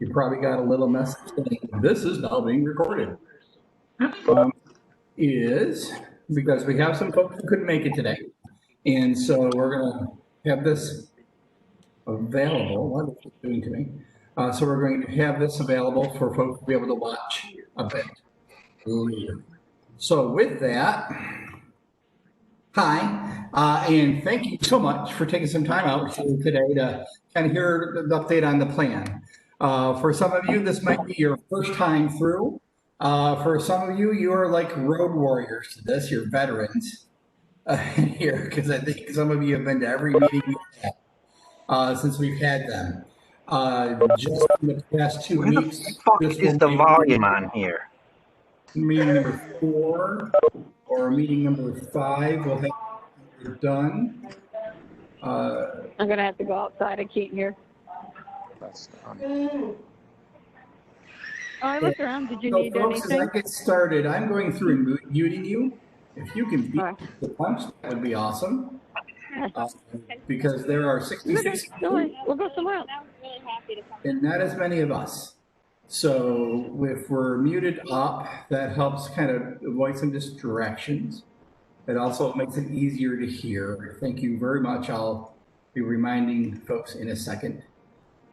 You probably got a little message saying, this is now being recorded. Is because we have some folks who couldn't make it today. And so we're going to have this available. What is it doing to me? So we're going to have this available for folks to be able to watch a bit later. So with that, hi, and thank you so much for taking some time out today to kind of hear the update on the plan. For some of you, this might be your first time through. For some of you, you are like road warriors to this. You're veterans here, because I think some of you have been to every meeting we've had since we've had them. Just in the past 2 weeks, This is the volume on here. Meeting number 4 or meeting number 5 will have done. I'm gonna have to go outside. I can't hear. Oh, I looked around. Did you need folks, anything? as I get started, I'm going through and muting you. If you can beat the punch, that would be awesome. Because there are 66 we'll go somewhere else. and not as many of us. So if we're muted up, that helps kind of avoid some distractions. It also makes it easier to hear. Thank you very much. I'll be reminding folks in a second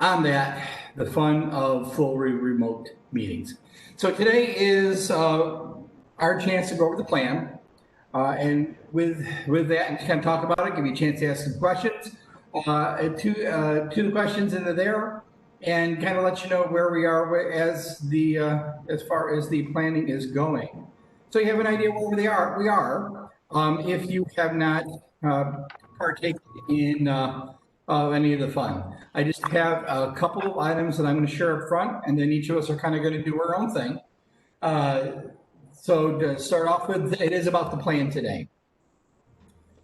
on that, the fun of full remote meetings. So today is our chance to go over the plan. And with that, and kind of talk about it, give you a chance to ask some questions to the questions in there, and kind of let you know where we are as far as the planning is going. So you have an idea where we are. If you have not partaken in any of the fun, I just have a couple of items that I'm going to share up front, and then each of us are kind of going to do our own thing. So to start off with, it is about the plan today.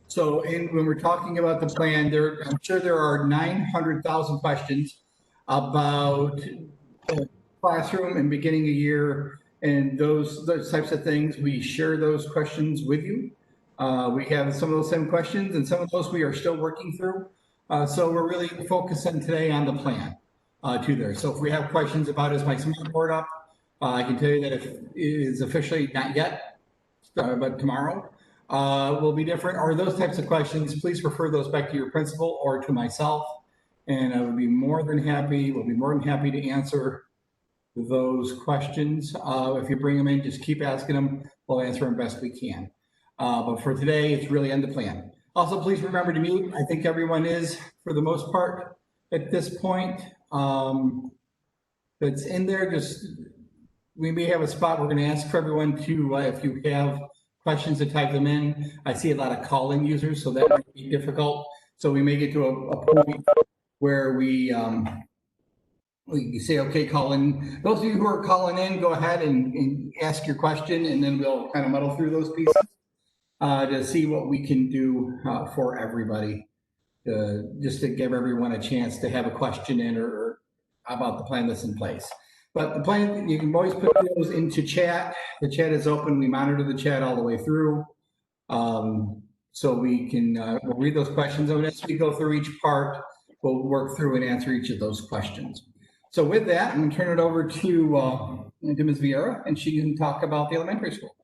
So when we're talking about the plan, I'm sure there are 900,000 questions about classroom and beginning a year and those types of things. We share those questions with you. We have some of those same questions, and some of those we are still working through. So we're really focusing today on the plan to there. So if we have questions about, is my smart board up? I can tell you that if it is officially not yet, but tomorrow will be different, or those types of questions, please refer those back to your principal or to myself. And I would be more than happy, to answer those questions. If you bring them in, just keep asking them. We'll answer them best we can. But for today, it's really on the plan. Also, please remember to mute. I think everyone is, for the most part, at this point. That's in there. We may have a spot we're going to ask for everyone to, if you have questions, to type them in. I see a lot of call-in users, so that might be difficult. So we may get to a point where we say, okay, call in. Those of you who are calling in, go ahead and ask your question, and then we'll kind of muddle through those pieces to see what we can do for everybody, just to give everyone a chance to have a question in or about the plan that's in place. But the plan, you can always put those into chat. The chat is open. We monitor the chat all the way through. So we can we'll read those questions. And as we go through each part, we'll work through and answer each of those questions. So with that, I'm going to turn it over to Ms. Vieira, and she can talk about the elementary school.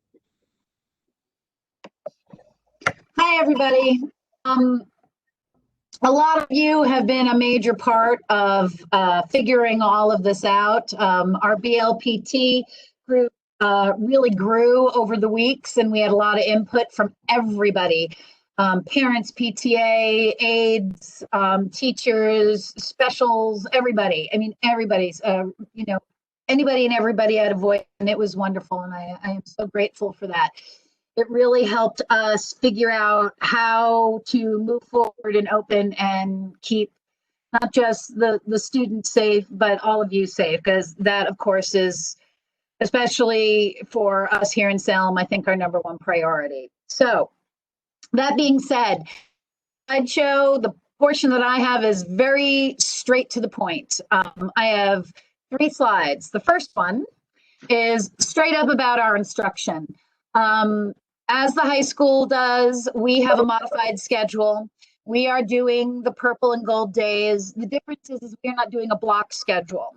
Hi, everybody. A lot of you have been a major part of figuring all of this out. Our BLPT group really grew over the weeks, and we had a lot of input from everybody. Parents, PTA, aides, teachers, specials, everybody. I mean, everybody's, anybody and everybody had a voice, and it was wonderful, and I am so grateful for that. It really helped us figure out how to move forward and open and keep not just the students safe, but all of you safe, because that, of course, is, especially for us here in Salem, I think our number one priority. So that being said, slideshow, the portion that I have is very straight to the point. I have 3 slides. The first one is straight up about our instruction. As the high school does, we have a modified schedule. We are doing the purple and gold days. The difference is we are not doing a block schedule.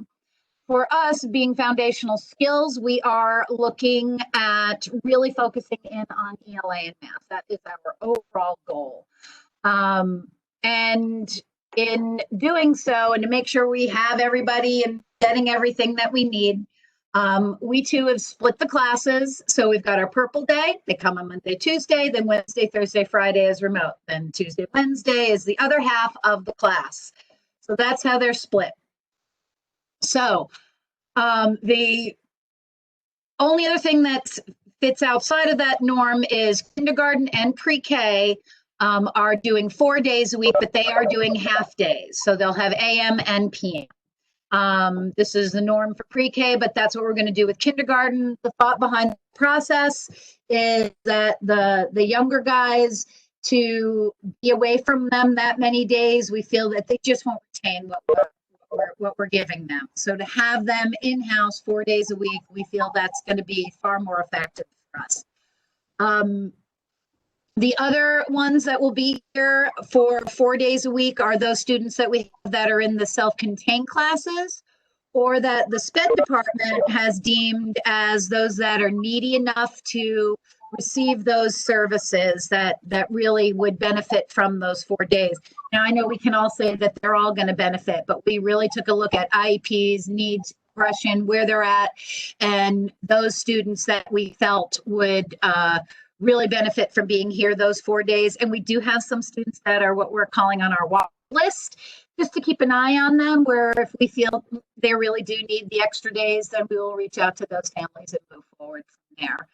for us, being foundational skills, we are looking at really focusing in on ELA and math. That is our overall goal. And in doing so, and to make sure we have everybody and getting everything that we need, we too have split the classes. So we've got our purple day. They come on Monday, Tuesday, then Wednesday, Thursday, Friday is remote. Then Tuesday, Wednesday is the other half of the class. So that's how they're split. So the only other thing that fits outside of that norm is kindergarten and pre-K are doing 4 days a week, but they are doing half days. So they'll have AM and PM. This is the norm for pre-K, but that's what we're going to do with kindergarten. The thought behind the process is that the younger guys, to be away from them that many days, we feel that they just won't retain what we're giving them. So to have them in-house 4 days a week, we feel that's going to be far more effective for us. The other ones that will be here for 4 days a week are those students that we have that are in the self-contained classes, or that the SPED department has deemed as those that are needy enough to receive those services that really would benefit from those 4 days. Now, I know we can all say that they're all going to benefit, but we really took a look at IEPs, needs, progression, where they're at, and those students that we felt would really benefit from being here those 4 days. And we do have some students that are what we're calling on our watch list, just to keep an eye on them, where if we feel they really do need the extra days, then we will reach out to those families and move forward from there.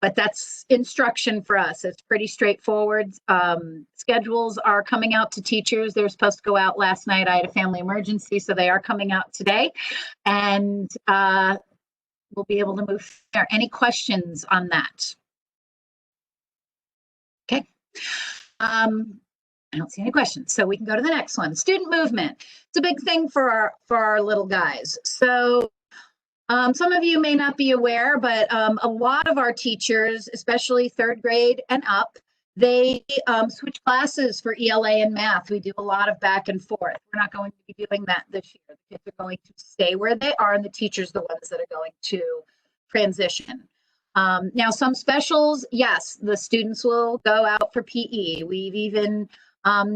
But that's instruction for us. It's pretty straightforward. Schedules are coming out to teachers. They were supposed to go out last night. I had a family emergency, so they are coming out today. And we'll be able to move there. Any questions on that? Okay. I don't see any questions, so we can go to the next one. Student movement. It's a big thing for our little guys. So some of you may not be aware, but a lot of our teachers, especially third grade and up, they switch classes for ELA and math. We do a lot of back and forth. We're not going to be doing that this year. The kids are going to stay where they are, and the teachers are the ones that are going to transition. Now, some specials, yes, the students will go out for PE. We've even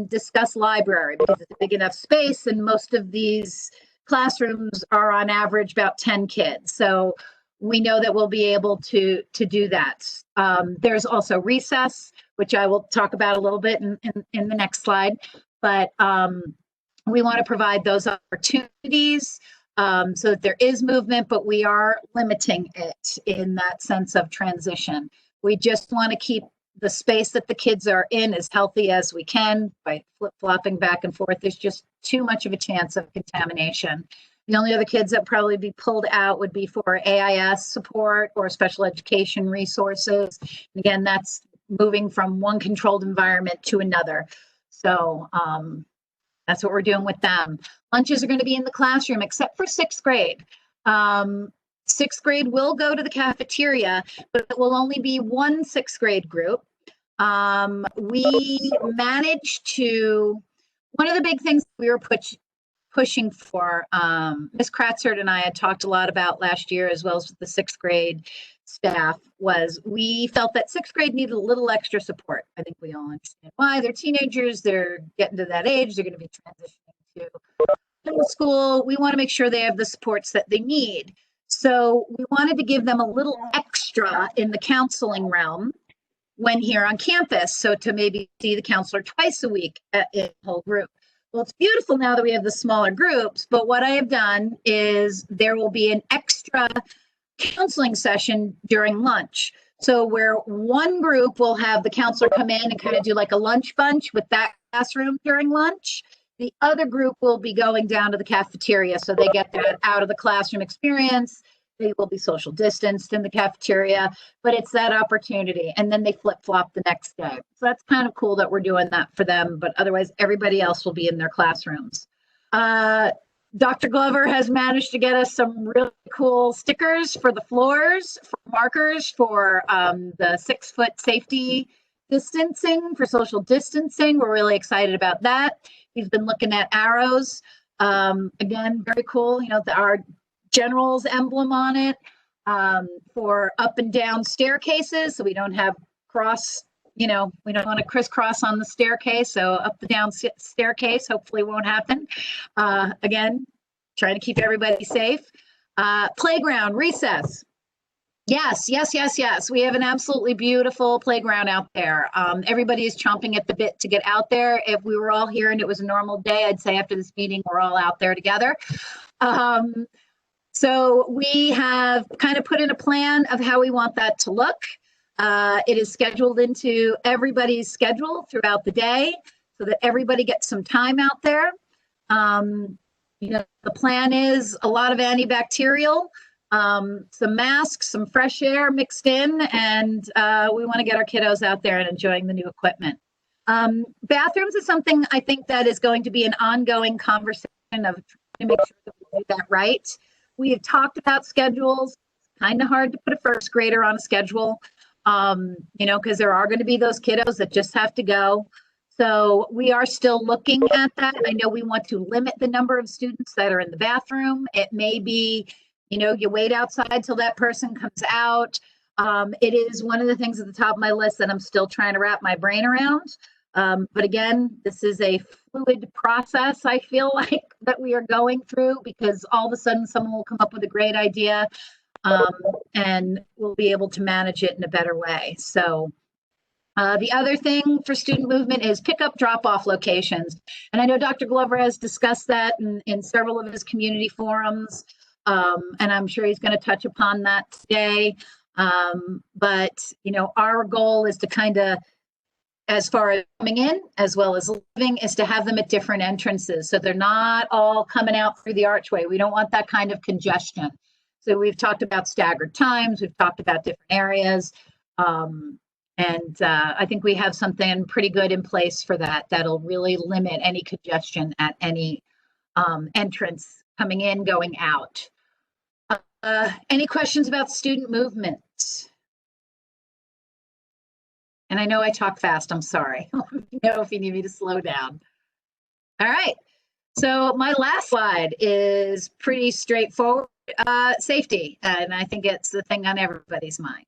discussed library because it's a big enough space, and most of these classrooms are on average about 10 kids. So we know that we'll be able to do that. There's also recess, which I will talk about a little bit in the next slide. But we want to provide those opportunities so that there is movement, but we are limiting it in that sense of transition. We just want to keep the space that the kids are in as healthy as we can by flip-flopping back and forth. There's just too much of a chance of contamination. The only other kids that probably be pulled out would be for AIS support or special education resources. And again, that's moving from one controlled environment to another. So that's what we're doing with them. Lunches are going to be in the classroom, except for sixth grade. Sixth grade will go to the cafeteria, but it will only be one sixth grade group. We managed to, one of the big things we were pushing for, Ms. Kratzert and I had talked a lot about last year, as well as the sixth grade staff, was we felt that sixth grade needed a little extra support. I think we all understand why. They're teenagers, they're getting to that age, they're going to be transitioning to middle school. We want to make sure they have the supports that they need. So we wanted to give them a little extra in the counseling realm when here on campus. So to maybe see the counselor twice a week in the whole group. Well, it's beautiful now that we have the smaller groups, but what I have done is there will be an extra counseling session during lunch. So where one group will have the counselor come in and kind of do like a lunch bunch with that classroom during lunch, the other group will be going down to the cafeteria, so they get that out of the classroom experience. They will be social distanced in the cafeteria, but it's that opportunity. And then they flip-flop the next day. So that's kind of cool that we're doing that for them, but otherwise everybody else will be in their classrooms. Dr. Glover has managed to get us some really cool stickers for the floors, for markers for the 6-foot safety distancing, for social distancing. We're really excited about that. He's been looking at arrows. Again, very cool. You know, our general's emblem on it, for up and down staircases. So we don't have we don't want to crisscross on the staircase. So up the down staircase, hopefully won't happen. Again, trying to keep everybody safe. Playground, recess. Yes. We have an absolutely beautiful playground out there. Everybody is chomping at the bit to get out there. If we were all here and it was a normal day, I'd say after this meeting, we're all out there together. So we have kind of put in a plan of how we want that to look. It is scheduled into everybody's schedule throughout the day so that everybody gets some time out there. The plan is a lot of antibacterial, some masks, some fresh air mixed in, and we want to get our kiddos out there and enjoying the new equipment. Bathrooms is something I think that is going to be an ongoing conversation of trying to make sure that we do that right. We have talked about schedules. It's kind of hard to put a first grader on a schedule, because there are going to be those kiddos that just have to go. So we are still looking at that. I know we want to limit the number of students that are in the bathroom. It may be, you wait outside till that person comes out. It is one of the things at the top of my list that I'm still trying to wrap my brain around. But again, this is a fluid process, I feel like, that we are going through, because all of a sudden someone will come up with a great idea, and we'll be able to manage it in a better way. So the other thing for student movement is pick-up, drop-off locations. And I know Dr. Glover has discussed that in several of his community forums, and I'm sure he's going to touch upon that today. But, our goal is to kind of, as far as coming in as well as leaving, is to have them at different entrances. So they're not all coming out through the archway. We don't want that kind of congestion. So we've talked about staggered times. We've talked about different areas. And I think we have something pretty good in place for that. That'll really limit any congestion at any entrance coming in, going out. Any questions about student movement? And I know I talk fast, I'm sorry. Let me know if you need me to slow down. All right, so my last slide is pretty straightforward. Safety, and I think it's the thing on everybody's mind.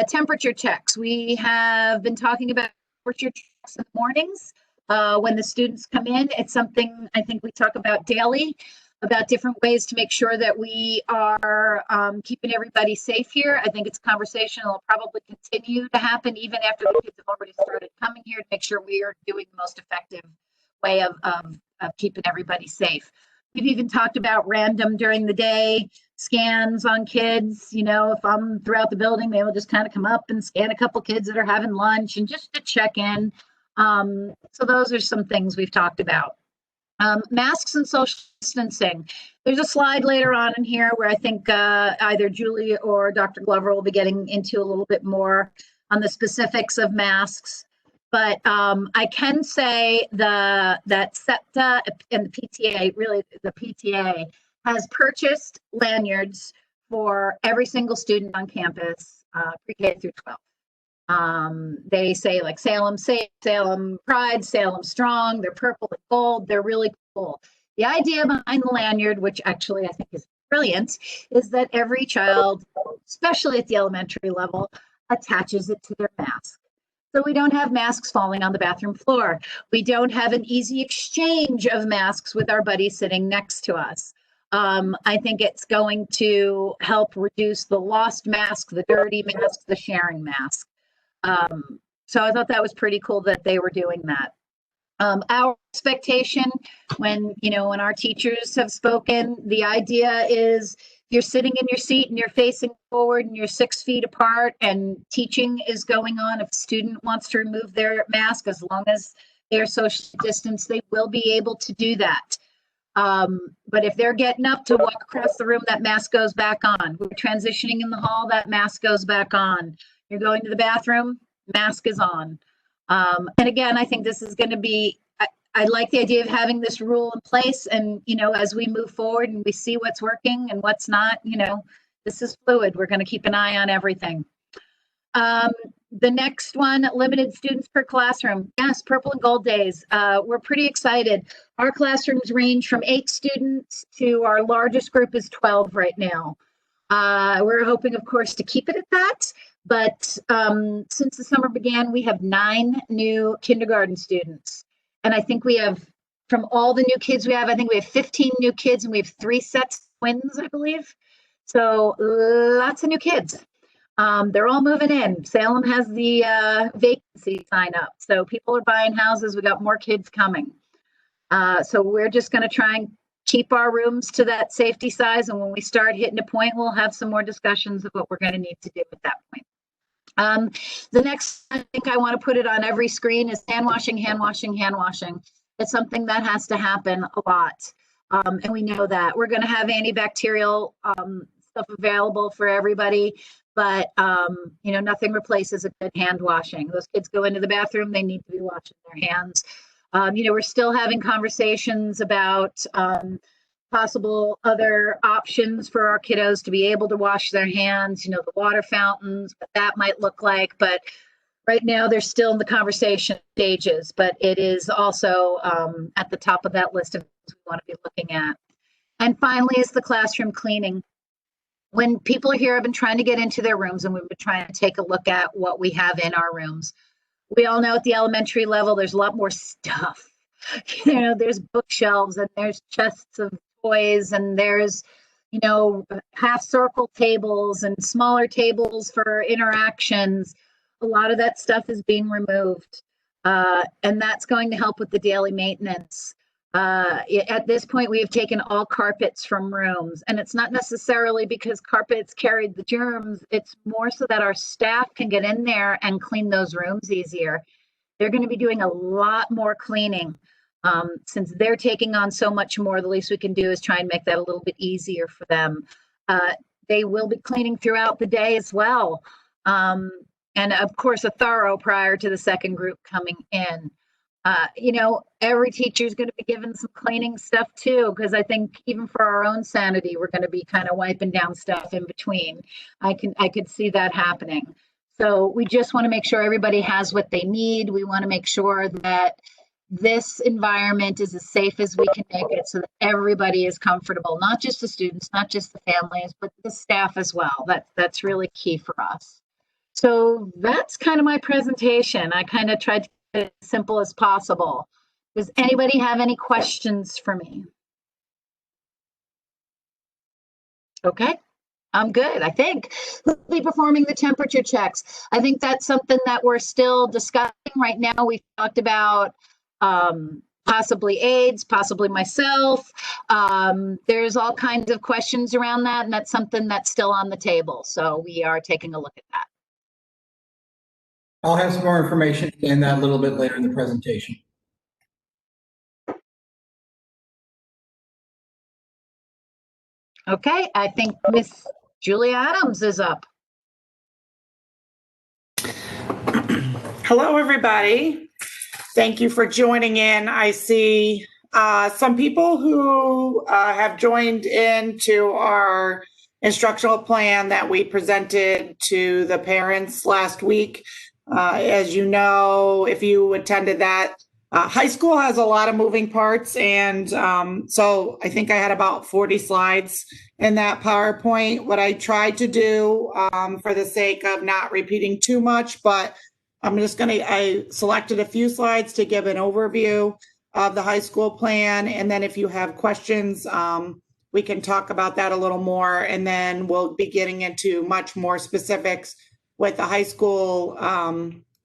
Temperature checks. We have been talking about temperature checks in the mornings when the students come in. It's something I think we talk about daily, about different ways to make sure that we are keeping everybody safe here. I think it's a conversation that will probably continue to happen even after the kids have already started coming here, to make sure we are doing the most effective way of keeping everybody safe. We've even talked about random during the day scans on kids. If I'm throughout the building, they will just kind of come up and scan a couple kids that are having lunch and just to check in. So those are some things we've talked about. Masks and social distancing. There's a slide later on in here where I think either Julie or Dr. Glover will be getting into a little bit more on the specifics of masks. But I can say that SEPTA and the PTA, really the PTA, has purchased lanyards for every single student on campus, pre-K through 12. They say like Salem Safe, Salem Pride, Salem Strong. They're purple and gold. They're really cool. The idea behind the lanyard, which actually I think is brilliant, is that every child, especially at the elementary level, attaches it to their mask. So we don't have masks falling on the bathroom floor. We don't have an easy exchange of masks with our buddy sitting next to us. I think it's going to help reduce the lost mask, the dirty mask, the sharing mask. So I thought that was pretty cool that they were doing that. Our expectation when our teachers have spoken, the idea is you're sitting in your seat and you're facing forward and you're 6 feet apart and teaching is going on. If a student wants to remove their mask, as long as they're social distance, they will be able to do that. But if they're getting up to walk across the room, that mask goes back on. We're transitioning in the hall, that mask goes back on. You're going to the bathroom, mask is on. And again, I think this is going to be, I like the idea of having this rule in place. And, as we move forward and we see what's working and what's not, this is fluid. We're going to keep an eye on everything. The next one, limited students per classroom. Yes, purple and gold days. We're pretty excited. Our classrooms range from 8 students to our largest group is 12 right now. We're hoping, of course, to keep it at that. But since the summer began, we have 9 new kindergarten students. And I think we have, from all the new kids we have, I think we have 15 new kids and we have 3 sets of twins, I believe. So lots of new kids. They're all moving in. Salem has the vacancy sign up. So people are buying houses. We got more kids coming. So we're just going to try and keep our rooms to that safety size. And when we start hitting a point, we'll have some more discussions of what we're going to need to do at that point. The next, I think I want to put it on every screen, is hand washing, hand washing, hand washing. It's something that has to happen a lot. And we know that. We're going to have antibacterial stuff available for everybody. But, nothing replaces a good hand washing. Those kids go into the bathroom, they need to be washing their hands. We're still having conversations about possible other options for our kiddos to be able to wash their hands, the water fountains, what that might look like. But right now, they're still in the conversation stages, but it is also at the top of that list of things we want to be looking at. And finally is the classroom cleaning. When people are here, I've been trying to get into their rooms and we've been trying to take a look at what we have in our rooms. We all know at the elementary level, there's a lot more stuff. There's bookshelves and there's chests of toys and there's, half circle tables and smaller tables for interactions. A lot of that stuff is being removed. And that's going to help with the daily maintenance. At this point, we have taken all carpets from rooms, and it's not necessarily because carpets carried the germs. It's more so that our staff can get in there and clean those rooms easier. They're going to be doing a lot more cleaning. Since they're taking on so much more, the least we can do is try and make that a little bit easier for them. They will be cleaning throughout the day as well. And of course, a thorough prior to the second group coming in. Every teacher is going to be given some cleaning stuff too, because I think even for our own sanity, we're going to be kind of wiping down stuff in between. I could see that happening. So we just want to make sure everybody has what they need. We want to make sure that this environment is as safe as we can make it so that everybody is comfortable, not just the students, not just the families, but the staff as well. That's really key for us. So that's kind of my presentation. I kind of tried to keep it as simple as possible. Does anybody have any questions for me? Okay, I'm good, I think. Who'll be performing the temperature checks? I think that's something that we're still discussing right now. We've talked about possibly aides, possibly myself. There's all kinds of questions around that, and that's something that's still on the table. So we are taking a look at that. I'll have some more information in that a little bit later in the presentation. Okay, I think Miss Julia Adams is up. Hello, everybody. Thank you for joining in. I see some people who have joined into our instructional plan that we presented to the parents last week. As you know, if you attended that, high school has a lot of moving parts. And so I think I had about 40 slides in that PowerPoint. What I tried to do for the sake of not repeating too much, but I selected a few slides to give an overview of the high school plan. And then if you have questions, we can talk about that a little more. And then we'll be getting into much more specifics with the high school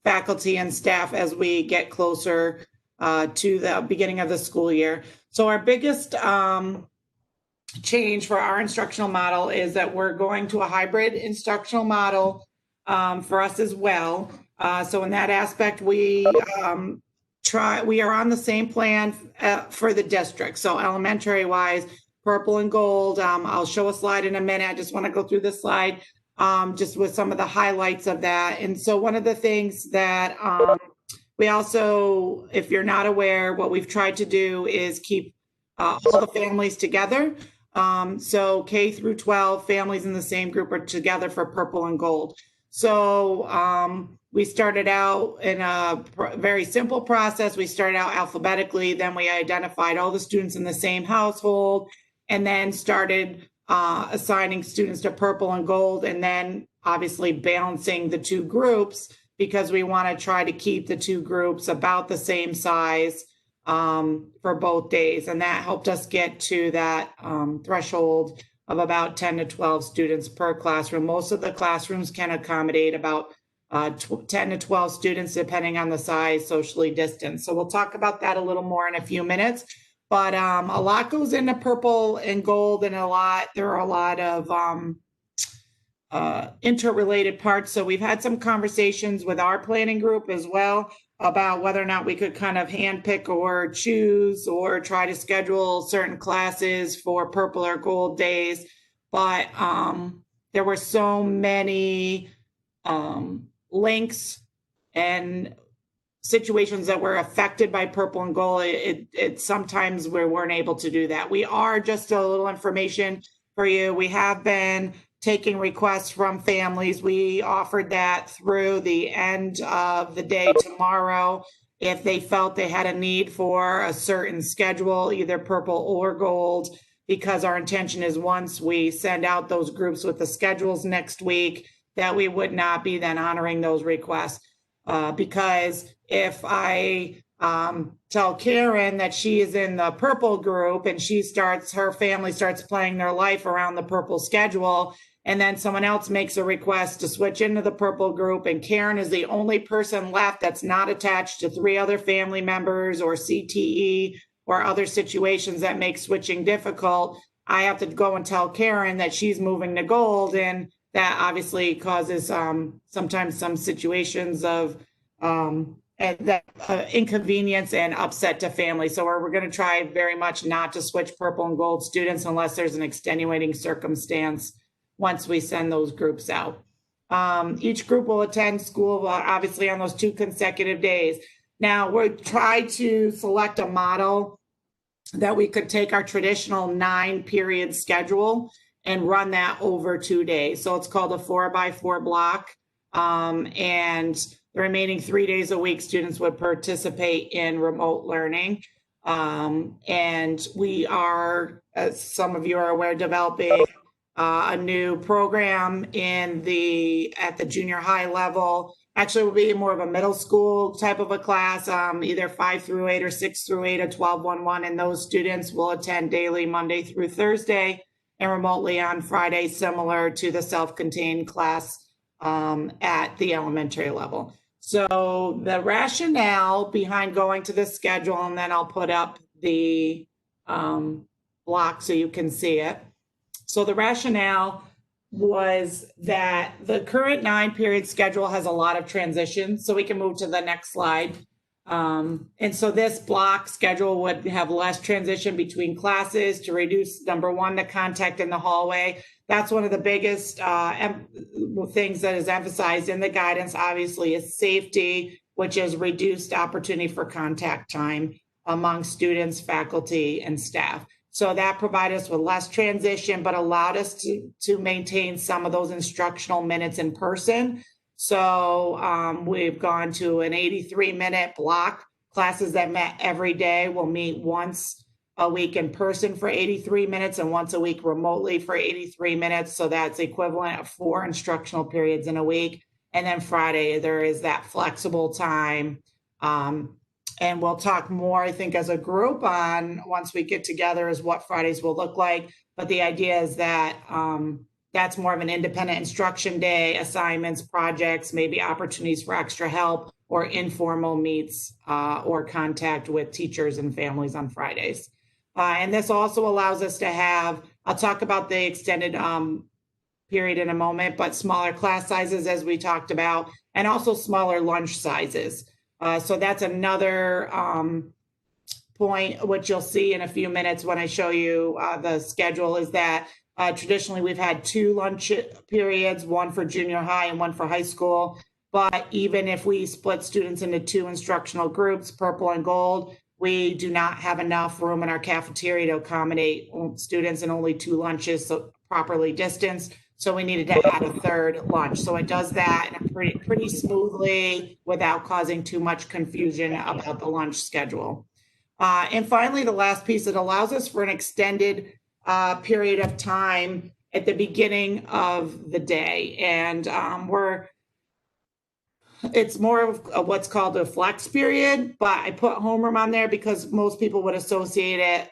faculty and staff as we get closer to the beginning of the school year. So our biggest change for our instructional model is that we're going to a hybrid instructional model for us as well. So in that aspect, we are on the same plan for the district. So elementary wise, purple and gold. I'll show a slide in a minute. I just want to go through this slide just with some of the highlights of that. And so one of the things that we also, if you're not aware, what we've tried to do is keep all the families together. So K through 12 families in the same group are together for purple and gold. So we started out in a very simple process. We started out alphabetically, then we identified all the students in the same household, and then started assigning students to purple and gold, and then obviously balancing the two groups because we want to try to keep the two groups about the same size for both days. And that helped us get to that threshold of about 10 to 12 students per classroom. Most of the classrooms can accommodate about 10 to 12 students, depending on the size, socially distanced. So we'll talk about that a little more in a few minutes. But a lot goes into purple and gold, and there are a lot of interrelated parts. So we've had some conversations with our planning group as well about whether or not we could kind of handpick or choose or try to schedule certain classes for purple or gold days. But there were so many links and situations that were affected by purple and gold. It sometimes we weren't able to do that. We are, just a little information for you, we have been taking requests from families. We offered that through the end of the day tomorrow. If they felt they had a need for a certain schedule, either purple or gold, because our intention is once we send out those groups with the schedules next week, that we would not be then honoring those requests. Because if I tell Karen that she is in the purple group and her family starts playing their life around the purple schedule, and then someone else makes a request to switch into the purple group, and Karen is the only person left that's not attached to 3 other family members or CTE or other situations that make switching difficult, I have to go and tell Karen that she's moving to gold, and that obviously causes sometimes some situations of inconvenience and upset to families. So we're going to try very much not to switch purple and gold students unless there's an extenuating circumstance once we send those groups out. Each group will attend school, obviously, on those 2 consecutive days. Now, we'll try to select a model that we could take our traditional 9-period schedule and run that over 2 days. So it's called a 4x4 block. And the remaining 3 days a week, students would participate in remote learning. And we are, as some of you are aware, developing a new program at the junior high level. Actually, it will be more of a middle school type of a class, either 5 through 8 or 6 through 8, a 12-1-1, and those students will attend daily Monday through Thursday and remotely on Friday, similar to the self-contained class at the elementary level. So the rationale behind going to the schedule, and then I'll put up the block so you can see it. So the rationale was that the current 9-period schedule has a lot of transitions. So we can move to the next slide. And so this block schedule would have less transition between classes to reduce, number one, the contact in the hallway. That's one of the biggest things that is emphasized in the guidance, obviously, is safety, which is reduced opportunity for contact time among students, faculty, and staff. So that provided us with less transition, but allowed us to maintain some of those instructional minutes in person. So we've gone to an 83-minute block. Classes that met every day will meet once a week in person for 83 minutes and once a week remotely for 83 minutes. So that's equivalent of 4 instructional periods in a week. And then Friday, there is that flexible time. And we'll talk more, I think, as a group on once we get together is what Fridays will look like. But the idea is that that's more of an independent instruction day, assignments, projects, maybe opportunities for extra help or informal meets or contact with teachers and families on Fridays. And this also allows us to have, I'll talk about the extended period in a moment, but smaller class sizes, as we talked about, and also smaller lunch sizes. So that's another point, which you'll see in a few minutes when I show you the schedule, is that traditionally we've had 2 lunch periods, one for junior high and one for high school. But even if we split students into 2 instructional groups, purple and gold, we do not have enough room in our cafeteria to accommodate students in only 2 lunches, so properly distanced. So we needed to add a third lunch. So it does that in a pretty smoothly without causing too much confusion about the lunch schedule. And finally, the last piece, it allows us for an extended period of time at the beginning of the day. And it's more of what's called a flex period, but I put homeroom on there because most people would associate it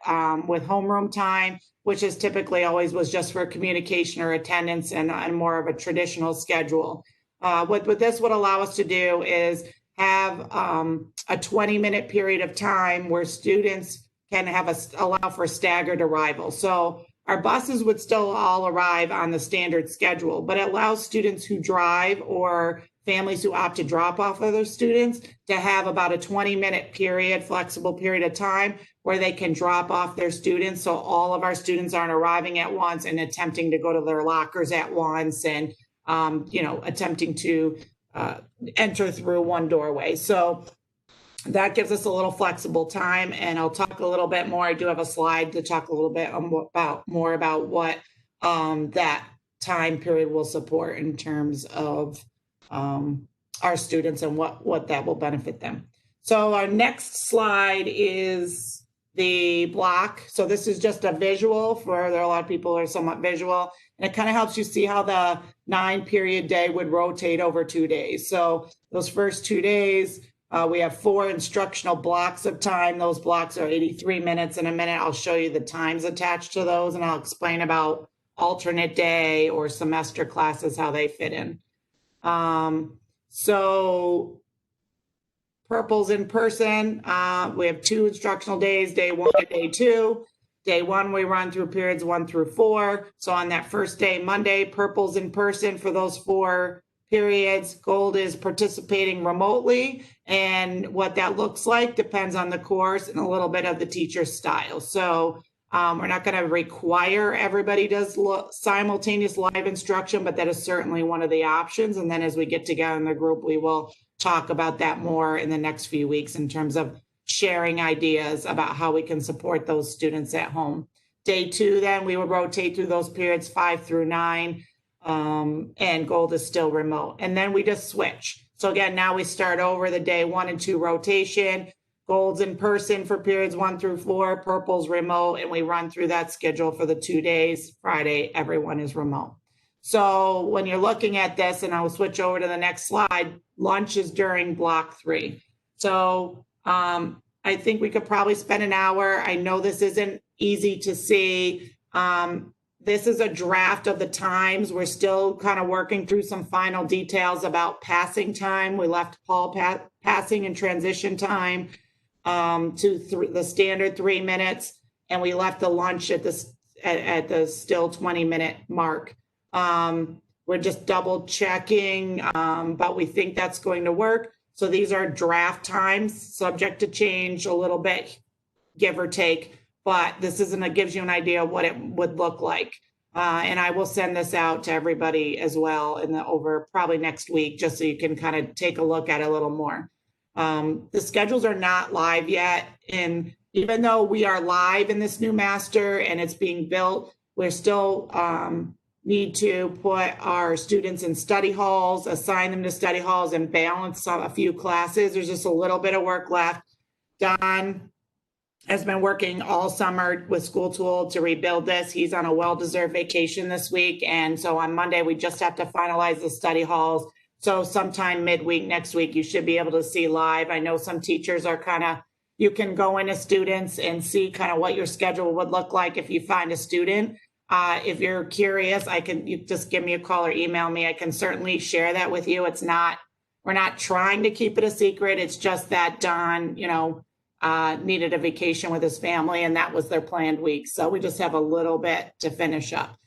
with homeroom time, which is typically always was just for communication or attendance and more of a traditional schedule. What this would allow us to do is have a 20-minute period of time where students can allow for staggered arrival. So our buses would still all arrive on the standard schedule, but it allows students who drive or families who opt to drop off other students to have about a 20-minute period, flexible period of time where they can drop off their students. So all of our students aren't arriving at once and attempting to go to their lockers at once and, attempting to enter through one doorway. So that gives us a little flexible time, and I'll talk a little bit more. I do have a slide to talk a little bit more about what that time period will support in terms of our students and what that will benefit them. So our next slide is the block. So this is just a visual there are a lot of people who are somewhat visual, and it kind of helps you see how the 9-period day would rotate over 2 days. So those first 2 days, we have 4 instructional blocks of time. Those blocks are 83 minutes. In a minute, I'll show you the times attached to those, and I'll explain about alternate day or semester classes, how they fit in. So Purple's in person. We have 2 instructional days, day 1 and day 2. Day 1, we run through periods 1 through 4. So on that first day, Monday, Purple's in person for those 4 periods. Gold is participating remotely, and what that looks like depends on the course and a little bit of the teacher's style. So we're not going to require everybody does simultaneous live instruction, but that is certainly one of the options. And then as we get together in the group, we will talk about that more in the next few weeks in terms of sharing ideas about how we can support those students at home. Day 2, then we would rotate through those periods 5 through 9, and Gold is still remote. And then we just switch. So again, now we start over the day 1 and 2 rotation. Gold's in person for periods 1 through 4, Purple's remote, and we run through that schedule for the 2 days. Friday, everyone is remote. So when you're looking at this, and I'll switch over to the next slide, lunch is during block 3. So I think we could probably spend an hour. I know this isn't easy to see. This is a draft of the times. We're still kind of working through some final details about passing time. We left Paul passing and transition time to the standard 3 minutes, and we left the lunch at the still 20-minute mark. We're just double checking, but we think that's going to work. So these are draft times, subject to change a little bit, give or take, but this gives you an idea of what it would look like. And I will send this out to everybody as well over probably next week, just so you can kind of take a look at it a little more. The schedules are not live yet. And even though we are live in this new master and it's being built, we're still need to put our students in study halls, assign them to study halls, and balance a few classes. There's just a little bit of work left. Don has been working all summer with School Tool to rebuild this. He's on a well-deserved vacation this week. And so on Monday, we just have to finalize the study halls. So sometime midweek next week, you should be able to see live. I know some teachers are you can go into students and see kind of what your schedule would look like if you find a student. If you're curious, you just give me a call or email me. I can certainly share that with you. We're not trying to keep it a secret. It's just that Don, needed a vacation with his family, and that was their planned week. So we just have a little bit to finish up.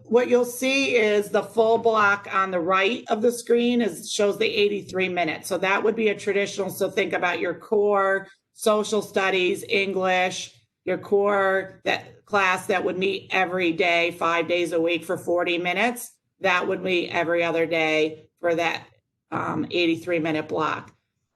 What you'll see is the full block on the right of the screen shows the 83 minutes. So that would be a traditional. So think about your core social studies, English, your core class that would meet every day, 5 days a week for 40 minutes. That would meet every other day for that 83-minute block.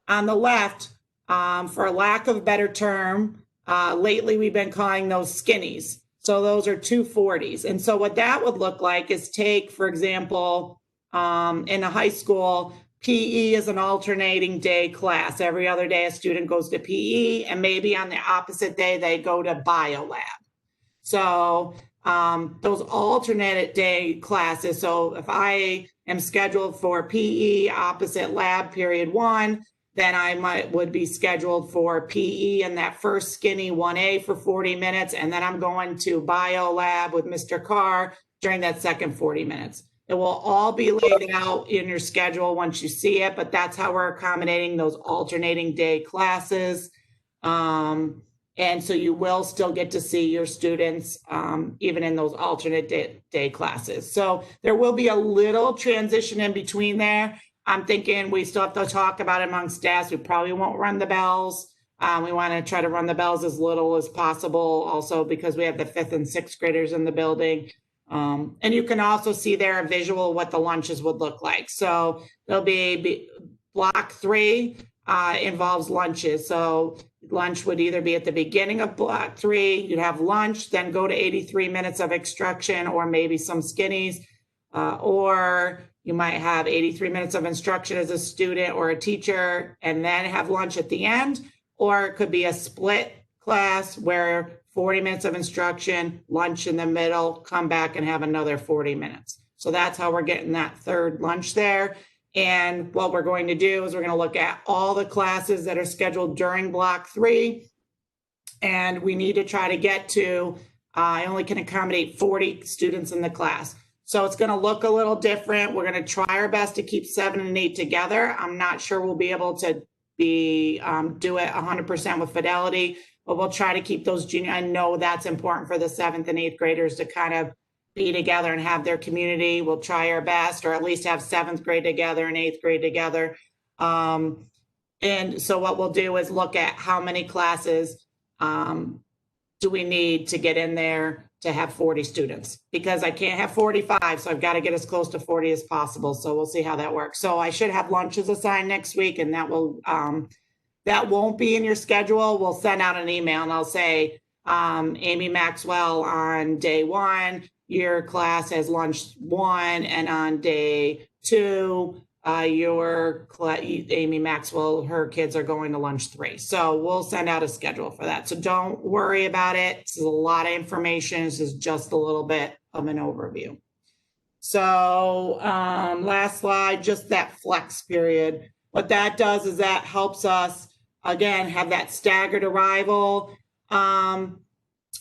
On the left, for lack of a better term, lately we've been calling those skinnies. So those are 240s. And so what that would look like is take, for example, in a high school, PE is an alternating day class. Every other day a student goes to PE, and maybe on the opposite day they go to bio lab. So those alternate day classes. So if I am scheduled for PE opposite lab period 1, then I would be scheduled for PE in that first skinny 1A for 40 minutes. And then I'm going to bio lab with Mr. Carr during that second 40 minutes. It will all be laid out in your schedule once you see it, but that's how we're accommodating those alternating day classes. And so you will still get to see your students even in those alternate day classes. So there will be a little transition in between there. I'm thinking we still have to talk about it among staff. We probably won't run the bells. We want to try to run the bells as little as possible, also because we have the 5th and 6th graders in the building. And you can also see there a visual what the lunches would look like. So there'll be block 3 involves lunches. So lunch would either be at the beginning of block 3, you'd have lunch, then go to 83 minutes of instruction or maybe some skinnies, or you might have 83 minutes of instruction as a student or a teacher and then have lunch at the end, or it could be a split class where 40 minutes of instruction, lunch in the middle, come back and have another 40 minutes. So that's how we're getting that third lunch there. And what we're going to do is we're going to look at all the classes that are scheduled during block 3. And we need to try to get to, I only can accommodate 40 students in the class. So it's going to look a little different. We're going to try our best to keep 7 and 8 together. I'm not sure we'll be able to do it 100% with fidelity, but we'll try to keep those junior. I know that's important for the 7th and 8th graders to kind of be together and have their community. We'll try our best, or at least have 7th grade together and 8th grade together. And so what we'll do is look at how many classes do we need to get in there to have 40 students, because I can't have 45. So I've got to get as close to 40 as possible. So we'll see how that works. So I should have lunches assigned next week, and that won't be in your schedule. We'll send out an email and I'll say, Amy Maxwell, on day 1, your class has lunch 1, and on day 2, Amy Maxwell, her kids are going to lunch 3. So we'll send out a schedule for that. So don't worry about it. This is a lot of information. This is just a little bit of an overview. So last slide, just that flex period. What that does is that helps us, again, have that staggered arrival.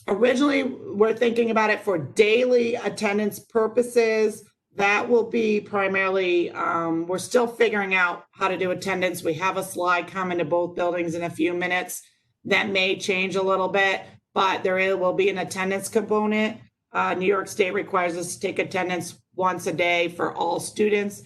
Originally, we're thinking about it for daily attendance purposes. That will be primarily, we're still figuring out how to do attendance. We have a slide coming to both buildings in a few minutes. That may change a little bit, but there will be an attendance component. New York State requires us to take attendance once a day for all students.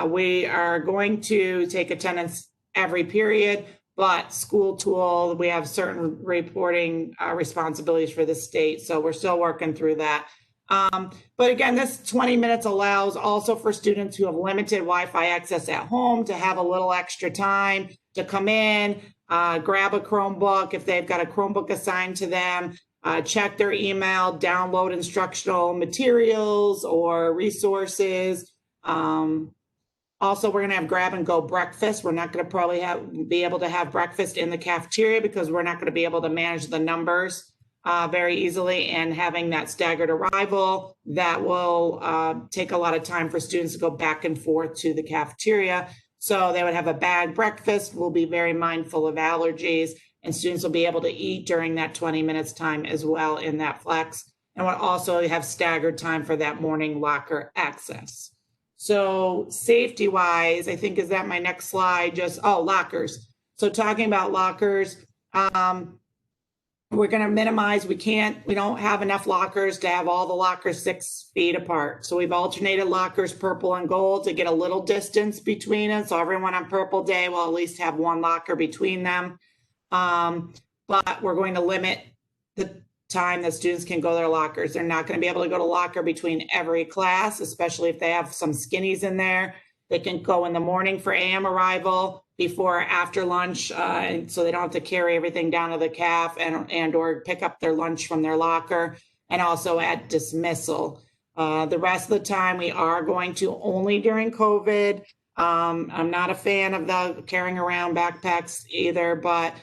We are going to take attendance every period, but school tool, we have certain reporting responsibilities for the state. So we're still working through that. But again, this 20 minutes allows also for students who have limited Wi-Fi access at home to have a little extra time to come in, grab a Chromebook if they've got a Chromebook assigned to them, check their email, download instructional materials or resources. Also, we're going to have grab and go breakfast. We're not going to probably be able to have breakfast in the cafeteria because we're not going to be able to manage the numbers very easily, and having that staggered arrival, that will take a lot of time for students to go back and forth to the cafeteria. So they would have a bag breakfast. We'll be very mindful of allergies, and students will be able to eat during that 20 minutes time as well in that flex. And we'll also have staggered time for that morning locker access. So safety wise, I think, is that my next slide? Lockers. So talking about lockers, we're going to minimize, we don't have enough lockers to have all the lockers 6 feet apart. So we've alternated lockers purple and gold to get a little distance between them. So everyone on purple day will at least have 1 locker between them. But we're going to limit the time that students can go to their lockers. They're not going to be able to go to locker between every class, especially if they have some skinnies in there. They can go in the morning for AM arrival, before or after lunch, and so they don't have to carry everything down to the caf and or pick up their lunch from their locker. and also at dismissal. The rest of the time, we are going to only during COVID. I'm not a fan of the carrying around backpacks either, but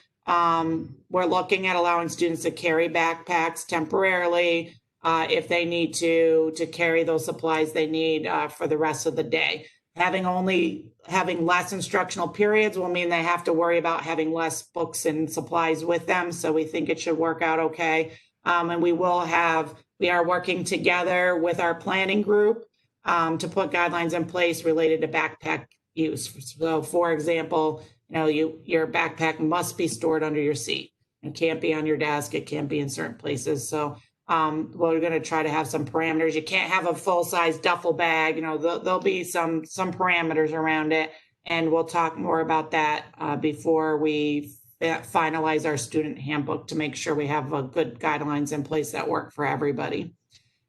we're looking at allowing students to carry backpacks temporarily if they need to carry those supplies they need for the rest of the day. Having less instructional periods will mean they have to worry about having less books and supplies with them. So we think it should work out okay. And we are working together with our planning group to put guidelines in place related to backpack use. So for example, your backpack must be stored under your seat. It can't be on your desk. It can't be in certain places. So we're going to try to have some parameters. You can't have a full-size duffel bag. There'll be some parameters around it, and we'll talk more about that before we finalize our student handbook to make sure we have good guidelines in place that work for everybody.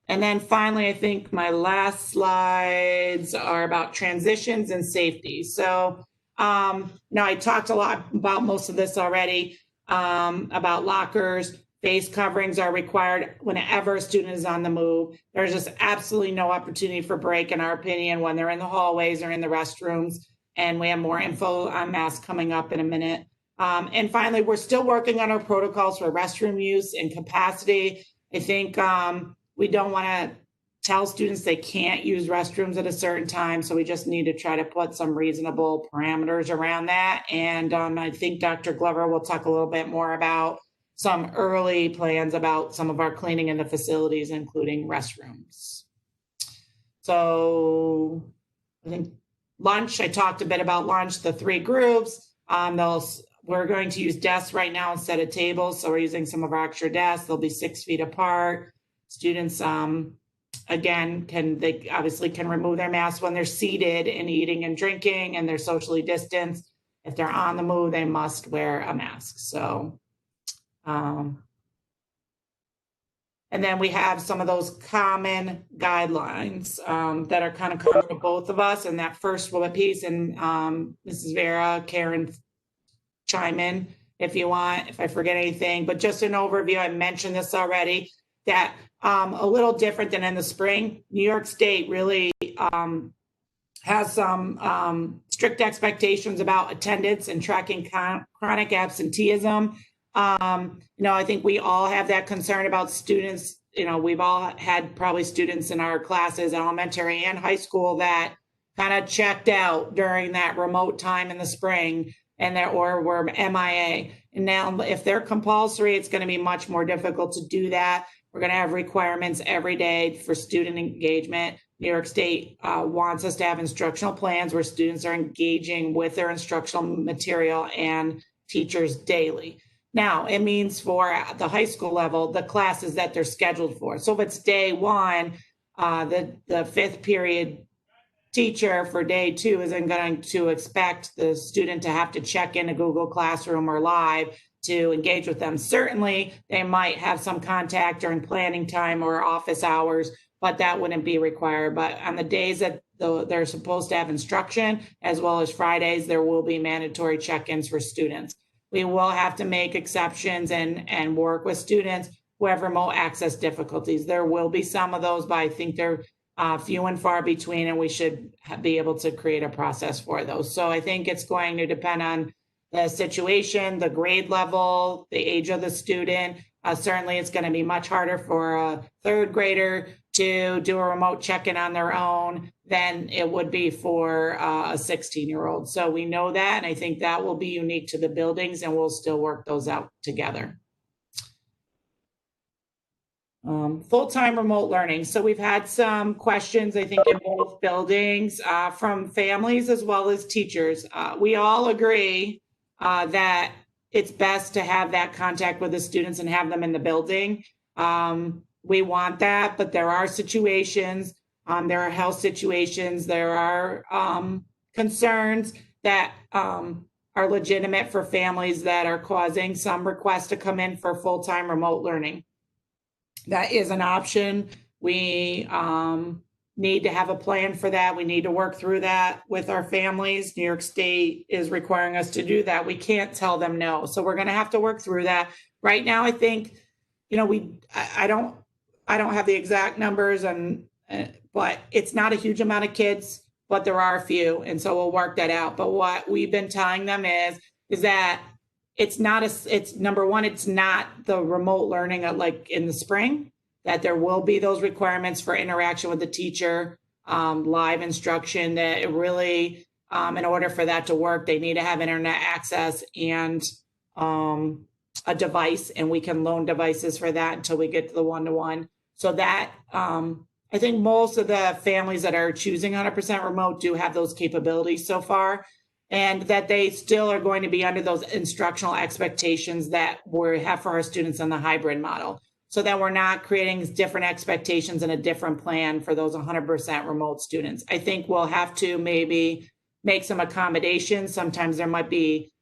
And then finally, I think my last slides are about transitions and safety. So now I talked a lot about most of this already, about lockers. Face coverings are required whenever a student is on the move. There's just absolutely no opportunity for break, in our opinion, when they're in the hallways or in the restrooms. And we have more info on masks coming up in a minute. And finally, we're still working on our protocols for restroom use and capacity. I think we don't want to tell students they can't use restrooms at a certain time. So we just need to try to put some reasonable parameters around that. And I think Dr. Glover will talk a little bit more about some early plans about some of our cleaning in the facilities, including restrooms. So I think lunch, I talked a bit about lunch, the 3 groups. We're going to use desks right now instead of tables. So we're using some of our extra desks. They'll be 6 feet apart. Students, again, they obviously can remove their masks when they're seated and eating and drinking, and they're socially distanced. If they're on the move, they must wear a mask. So, and then we have some of those common guidelines that are kind of common to both of us. And that first piece, and Mrs. Vera, Karen, chime in if you want, if I forget anything. But just an overview, I mentioned this already, that a little different than in the spring, New York State really has some strict expectations about attendance and tracking chronic absenteeism. I think we all have that concern about students. We've all had probably students in our classes, elementary and high school, that kind of checked out during that remote time in the spring or were MIA. And now if they're compulsory, it's going to be much more difficult to do that. We're going to have requirements every day for student engagement. New York State wants us to have instructional plans where students are engaging with their instructional material and teachers daily. Now, it means for the high school level, the classes that they're scheduled for. So if it's day 1, the 5th period teacher for day 2 isn't going to expect the student to have to check into Google Classroom or Live to engage with them. Certainly, they might have some contact during planning time or office hours, but that wouldn't be required. But on the days that they're supposed to have instruction, as well as Fridays, there will be mandatory check-ins for students. We will have to make exceptions and work with students who have remote access difficulties. There will be some of those, but I think they're few and far between, and we should be able to create a process for those. So I think it's going to depend on the situation, the grade level, the age of the student. Certainly, it's going to be much harder for a 3rd grader to do a remote check-in on their own than it would be for a 16-year-old. So we know that, and I think that will be unique to the buildings, and we'll still work those out together. Full-time remote learning. So we've had some questions, I think, in both buildings from families as well as teachers. We all agree that it's best to have that contact with the students and have them in the building. We want that, but there are situations, there are health situations, there are concerns that are legitimate for families that are causing some requests to come in for full-time remote learning. That is an option. We need to have a plan for that. We need to work through that with our families. New York State is requiring us to do that. We can't tell them no. So we're going to have to work through that. Right now, I think, I don't have the exact numbers but it's not a huge amount of kids, but there are a few. And so we'll work that out. But what we've been telling them is that it's number one, it's not the remote learning like in the spring, that there will be those requirements for interaction with the teacher, live instruction, that it really, in order for that to work, they need to have internet access and a device, and we can loan devices for that until we get to the one-to-one. So that, I think most of the families that are choosing 100% remote do have those capabilities so far, and that they still are going to be under those instructional expectations that we have for our students in the hybrid model, so that we're not creating different expectations and a different plan for those 100% remote students. I think we'll have to maybe make some accommodations. Sometimes there might be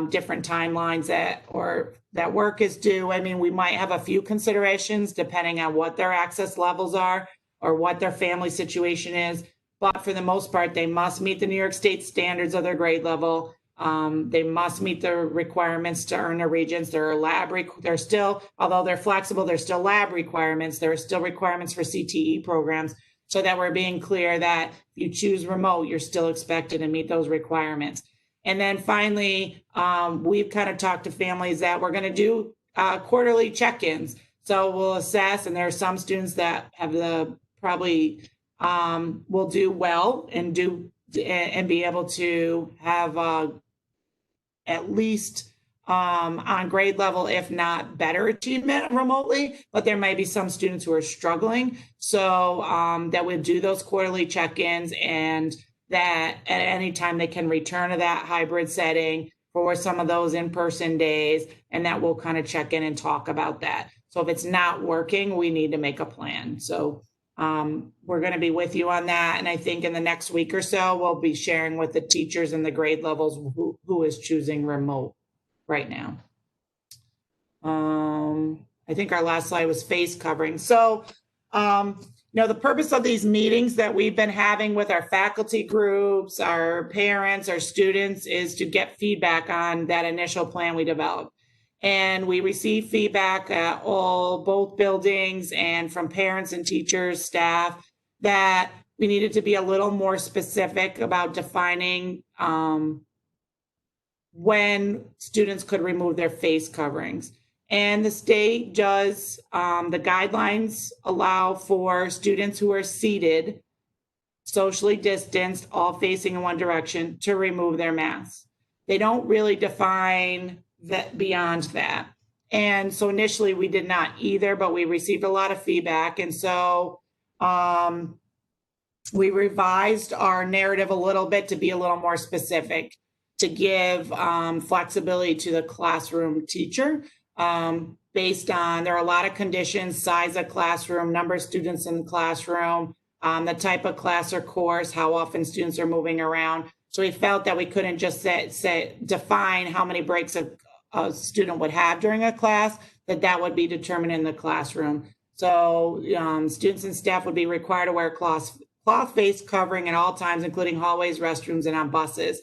different timelines that work is due. I mean, we might have a few considerations depending on what their access levels are or what their family situation is. But for the most part, they must meet the New York State standards of their grade level. They must meet the requirements to earn their regents. There are they're still, although they're flexible, there's still lab requirements. There are still requirements for CTE programs, so that we're being clear that if you choose remote, you're still expected to meet those requirements. And then finally, we've kind of talked to families that we're going to do quarterly check-ins. So we'll assess, and there are some students that have probably will do well and be able to have at least on grade level, if not better achievement remotely, but there might be some students who are struggling. So that we'll do those quarterly check-ins, and that at any time they can return to that hybrid setting for some of those in-person days, and that we'll kind of check in and talk about that. So if it's not working, we need to make a plan. So we're going to be with you on that. And I think in the next week or so, we'll be sharing with the teachers and the grade levels who is choosing remote right now. I think our last slide was face covering. So, the purpose of these meetings that we've been having with our faculty groups, our parents, our students, is to get feedback on that initial plan we developed. And we received feedback at both buildings and from parents and teachers, staff, that we needed to be a little more specific about defining when students could remove their face coverings. And the state does, the guidelines allow for students who are seated, socially distanced, all facing in one direction, to remove their masks. They don't really define that beyond that. And so initially we did not either, but we received a lot of feedback. And so we revised our narrative a little bit to be a little more specific, to give flexibility to the classroom teacher based on, there are a lot of conditions: size of classroom, number of students in the classroom, the type of class or course, how often students are moving around. So we felt that we couldn't just define how many breaks a student would have during a class, that would be determined in the classroom. So students and staff would be required to wear cloth face covering at all times, including hallways, restrooms, and on buses.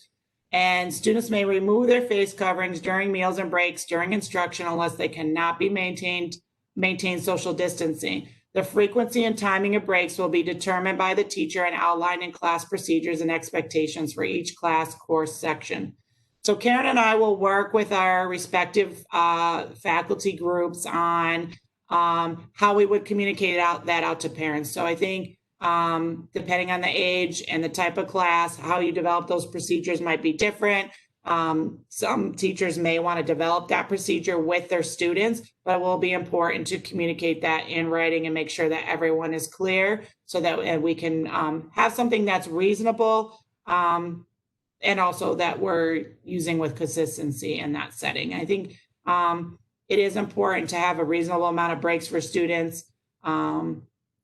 And students may remove their face coverings during meals and breaks during instruction unless they cannot be maintain social distancing. The frequency and timing of breaks will be determined by the teacher and outlined in class procedures and expectations for each class course section. So Karen and I will work with our respective faculty groups on how we would communicate that out to parents. So I think depending on the age and the type of class, how you develop those procedures might be different. Some teachers may want to develop that procedure with their students, but it will be important to communicate that in writing and make sure that everyone is clear, so that we can have something that's reasonable and also that we're using with consistency in that setting. I think it is important to have a reasonable amount of breaks for students.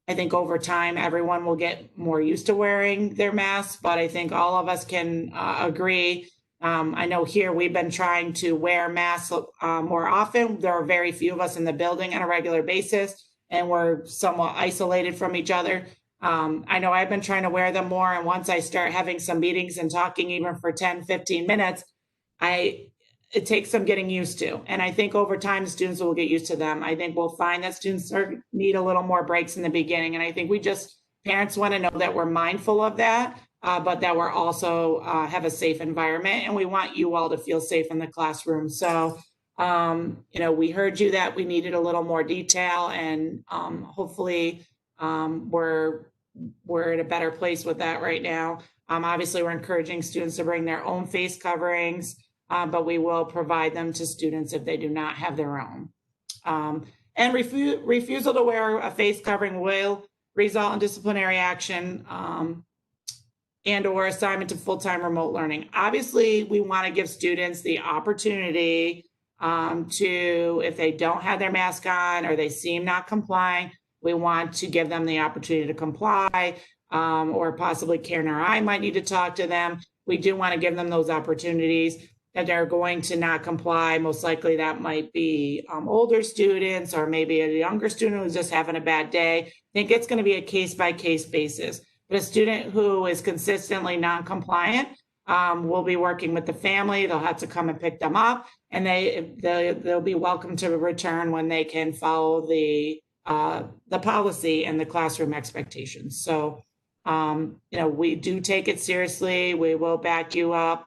I think over time, everyone will get more used to wearing their masks, but I think all of us can agree. I know here we've been trying to wear masks more often. There are very few of us in the building on a regular basis, and we're somewhat isolated from each other. I know I've been trying to wear them more, and once I start having some meetings and talking even for 10, 15 minutes, it takes some getting used to. And I think over time, students will get used to them. I think we'll find that students need a little more breaks in the beginning. And I think parents want to know that we're mindful of that, but that we're also have a safe environment. And we want you all to feel safe in the classroom. So, we heard you that we needed a little more detail, and hopefully we're in a better place with that right now. Obviously, we're encouraging students to bring their own face coverings, but we will provide them to students if they do not have their own. And refusal to wear a face covering will result in disciplinary action and or assignment to full-time remote learning. Obviously, we want to give students the opportunity to, if they don't have their mask on or they seem not complying, we want to give them the opportunity to comply, or possibly Karen or I might need to talk to them. We do want to give them those opportunities. That they're going to not comply. Most likely that might be older students or maybe a younger student who's just having a bad day. I think it's going to be a case-by-case basis. But a student who is consistently non-compliant will be working with the family. They'll have to come and pick them up, and they'll be welcome to return when they can follow the policy and the classroom expectations. So, we do take it seriously. We will back you up.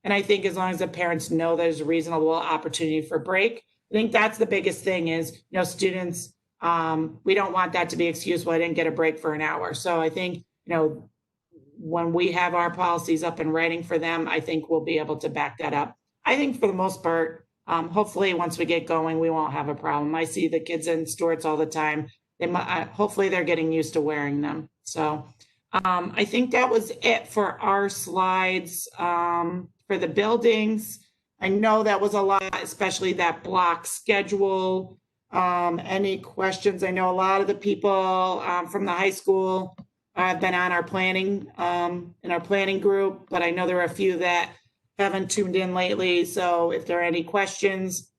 And I think as long as the parents know there's a reasonable opportunity for break, I think that's the biggest thing is, students, we don't want that to be excused. Well, I didn't get a break for an hour. So I think, when we have our policies up and writing for them, I think we'll be able to back that up. I think for the most part, hopefully once we get going, we won't have a problem. I see the kids in Stewart's all the time. Hopefully they're getting used to wearing them. So I think that was it for our slides. For the buildings, I know that was a lot, especially that block schedule. Any questions? I know a lot of the people from the high school have been on our planning, in our planning group, but I know there are a few that haven't tuned in lately. So if there are any questions,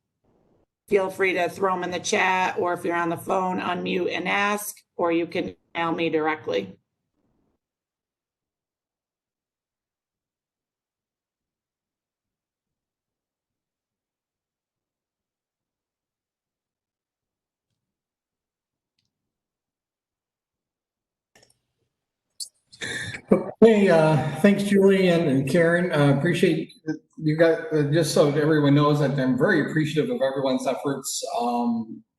feel free to throw them in the chat, or if you're on the phone, unmute and ask, or you can email me directly. Hey, thanks, Julie and Karen. Appreciate you got, just so everyone knows that I'm very appreciative of everyone's efforts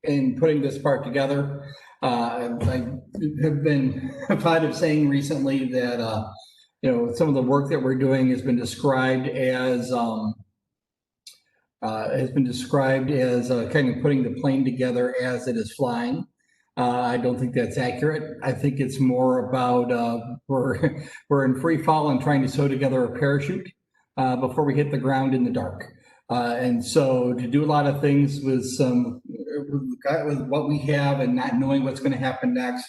in putting this part together. I have been fond of saying recently that, some of the work that we're doing has been described as kind of putting the plane together as it is flying. I don't think that's accurate. I think it's more about we're in free fall and trying to sew together a parachute before we hit the ground in the dark. And so to do a lot of things with what we have and not knowing what's going to happen next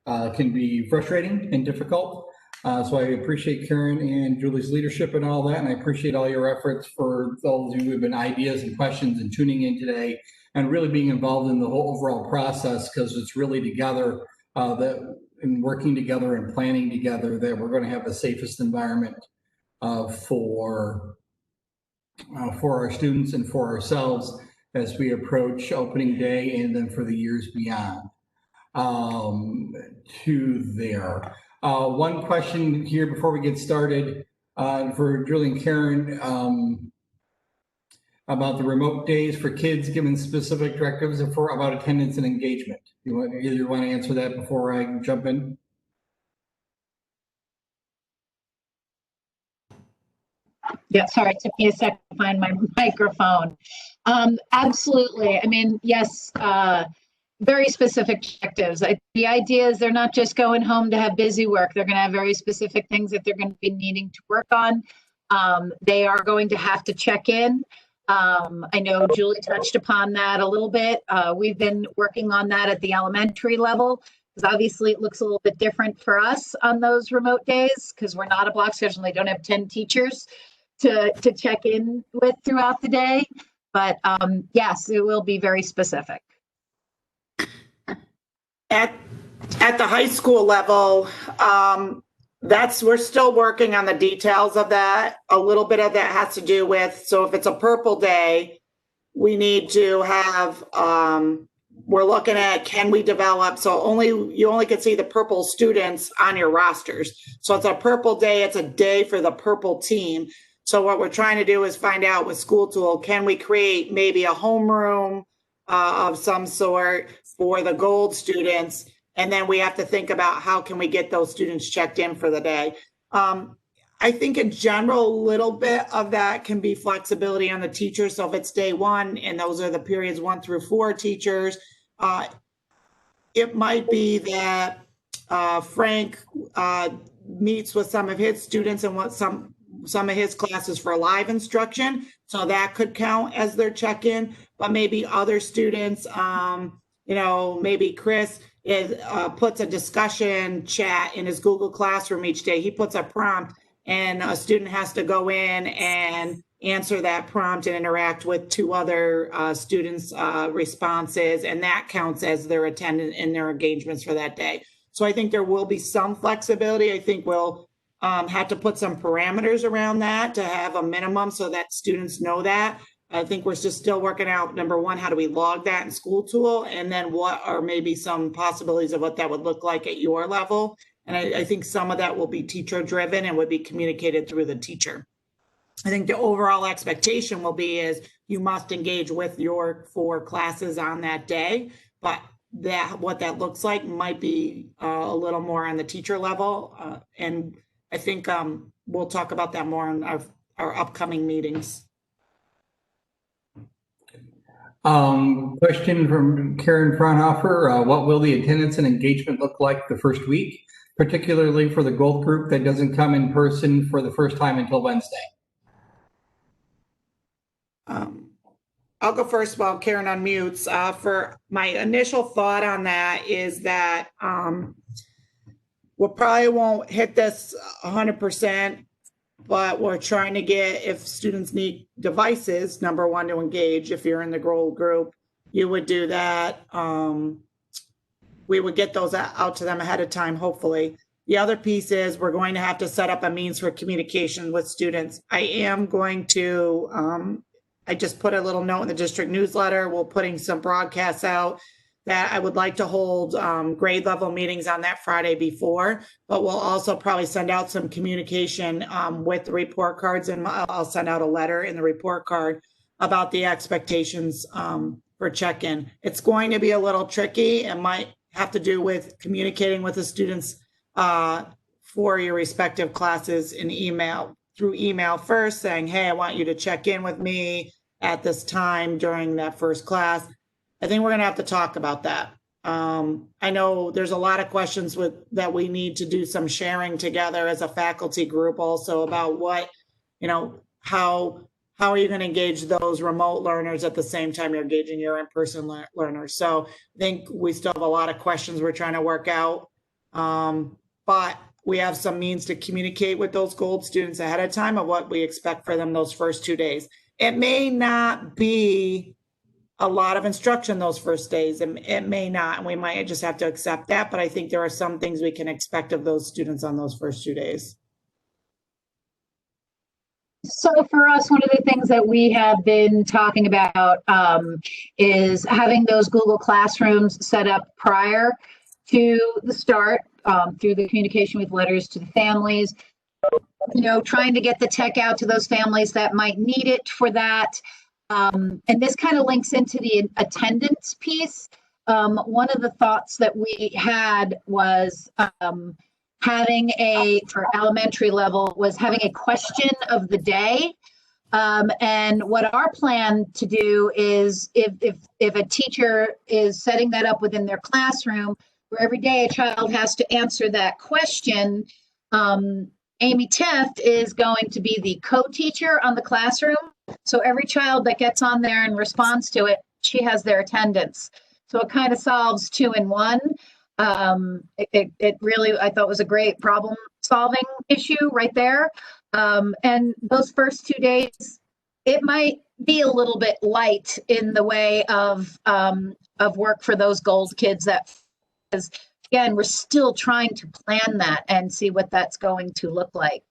can be frustrating and difficult. So I appreciate Karen and Julie's leadership and all that, and I appreciate all your efforts for those who have been ideas and questions and tuning in today and really being involved in the whole overall process, because it's really together that in working together and planning together that we're going to have the safest environment for our students and for ourselves as we approach opening day and then for the years beyond. One question here before we get started for Julie and Karen about the remote days for kids, given specific directives about attendance and engagement. Either you want to answer that before I jump in? Yeah, sorry, it took me a second to find my microphone. Absolutely. I mean, yes, very specific directives. The idea is they're not just going home to have busy work. They're going to have very specific things that they're going to be needing to work on. They are going to have to check in. I know Julie touched upon that a little bit. We've been working on that at the elementary level, because obviously it looks a little bit different for us on those remote days, because we're not a block schedule. They don't have 10 teachers to check in with throughout the day. But yes, it will be very specific. At the high school level, we're still working on the details of that. A little bit of that has to do with, so if it's a purple day, we need to have, we're looking at, can we develop, so you only can see the purple students on your rosters. So it's a purple day, it's a day for the purple team. So what we're trying to do is find out with School Tool, can we create maybe a homeroom of some sort for the gold students? And then we have to think about how can we get those students checked in for the day. I think in general, a little bit of that can be flexibility on the teacher. So if it's day one and those are the periods 1 through 4 teachers, it might be that Frank meets with some of his students and what some of his classes for live instruction. So that could count as their check-in, but maybe other students, maybe Chris puts a discussion chat in his Google Classroom each day. He puts a prompt and a student has to go in and answer that prompt and interact with 2 other students' responses, and that counts as their attendance and their engagements for that day. So I think there will be some flexibility. I think we'll have to put some parameters around that to have a minimum so that students know that. I think we're just still working out, number one, how do we log that in School Tool? And then what are maybe some possibilities of what that would look like at your level? And I think some of that will be teacher driven and would be communicated through the teacher. I think the overall expectation will be is you must engage with your 4 classes on that day, but what that looks like might be a little more on the teacher level. And I think we'll talk about that more in our upcoming meetings. Question from Karen Fraunhofer. What will the attendance and engagement look like the first week, particularly for the gold group that doesn't come in person for the first time until Wednesday? I'll go first while Karen unmutes. For my initial thought on that is that we probably won't hit this 100%, but we're trying to get, if students need devices, number one, to engage. If you're in the gold group, you would do that. We would get those out to them ahead of time, hopefully. The other piece is we're going to have to set up a means for communication with students. I am going to, I just put a little note in the district newsletter. We're putting some broadcasts out that I would like to hold grade level meetings on that Friday before, but we'll also probably send out some communication with the report cards, and I'll send out a letter in the report card about the expectations for check-in. It's going to be a little tricky and might have to do with communicating with the students for your respective classes in email, through email first, saying, hey, I want you to check in with me at this time during that first class. I think we're going to have to talk about that. I know there's a lot of questions that we need to do some sharing together as a faculty group also about what, how are you going to engage those remote learners at the same time you're engaging your in-person learners? So I think we still have a lot of questions we're trying to work out, but we have some means to communicate with those gold students ahead of time of what we expect for them those first 2 days. It may not be a lot of instruction those first days, and it may not, and we might just have to accept that, but I think there are some things we can expect of those students on those first 2 days. So for us, one of the things that we have been talking about is having those Google Classrooms set up prior to the start through the communication with letters to the families, trying to get the tech out to those families that might need it for that. And this kind of links into the attendance piece. One of the thoughts that we had was having for elementary level, was having a question of the day. And what our plan to do is if a teacher is setting that up within their classroom, where every day a child has to answer that question, Amy Teft is going to be the co-teacher on the classroom. So every child that gets on there and responds to it, she has their attendance. So it kind of solves 2 in 1. It really, I thought, was a great problem solving issue right there. And those first 2 days, it might be a little bit light in the way of work for those gold kids that is again, we're still trying to plan that and see what that's going to look like.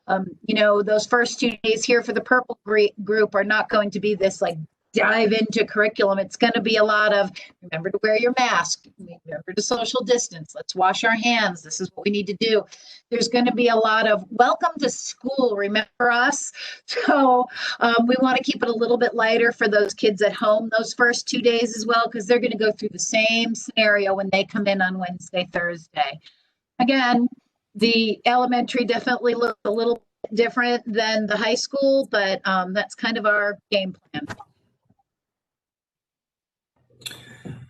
Those first 2 days here for the purple group are not going to be this like dive into curriculum. It's going to be a lot of remember to wear your mask, remember to social distance, let's wash our hands, this is what we need to do. There's going to be a lot of welcome to school, remember us. So we want to keep it a little bit lighter for those kids at home those first 2 days as well, because they're going to go through the same scenario when they come in on Wednesday, Thursday. Again, the elementary definitely looks a little bit different than the high school, but that's kind of our game plan.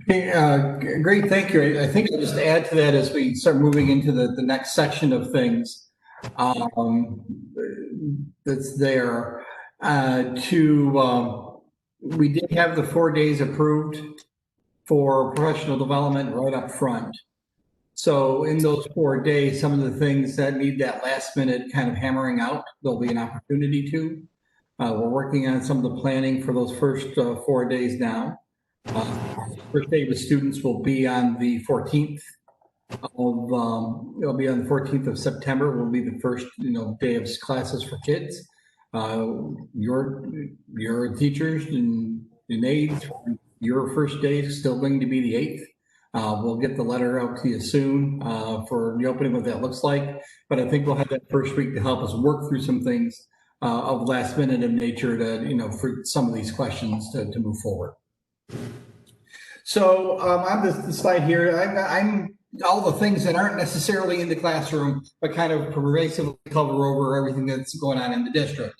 Okay, great, thank you. I think I'll just add to that as we start moving into the next section of things that's there. We did have the 4 days approved for professional development right up front. So in those 4 days, some of the things that need that last minute kind of hammering out, there'll be an opportunity to. We're working on some of the planning for those first 4 days now. First day with students will be on the 14th it'll be on the 14th of September will be the first, day of classes for kids. Your teachers and aides, your first day is still going to be the 8th. We'll get the letter out to you soon for the opening, what that looks like. But I think we'll have that first week to help us work through some things of last minute of nature to, for some of these questions to move forward. So on this slide here, I'm all the things that aren't necessarily in the classroom, but kind of pervasively cover over everything that's going on in the district.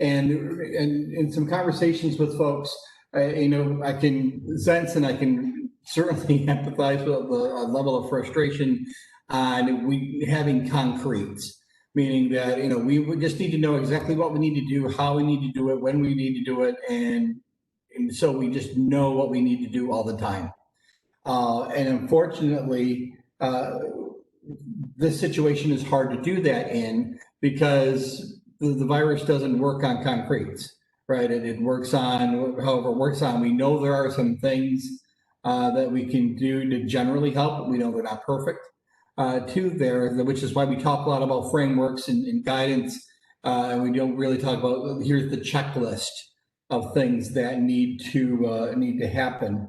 And in some conversations with folks, I can sense and I can certainly empathize with the level of frustration on having concretes, meaning that, we just need to know exactly what we need to do, how we need to do it, when we need to do it, and so we just know what we need to do all the time. And unfortunately, this situation is hard to do that in because the virus doesn't work on concretes, right? It works on, however it works on. We know there are some things that we can do to generally help. We know they're not perfect which is why we talk a lot about frameworks and guidance. And we don't really talk about, here's the checklist of things that need to happen.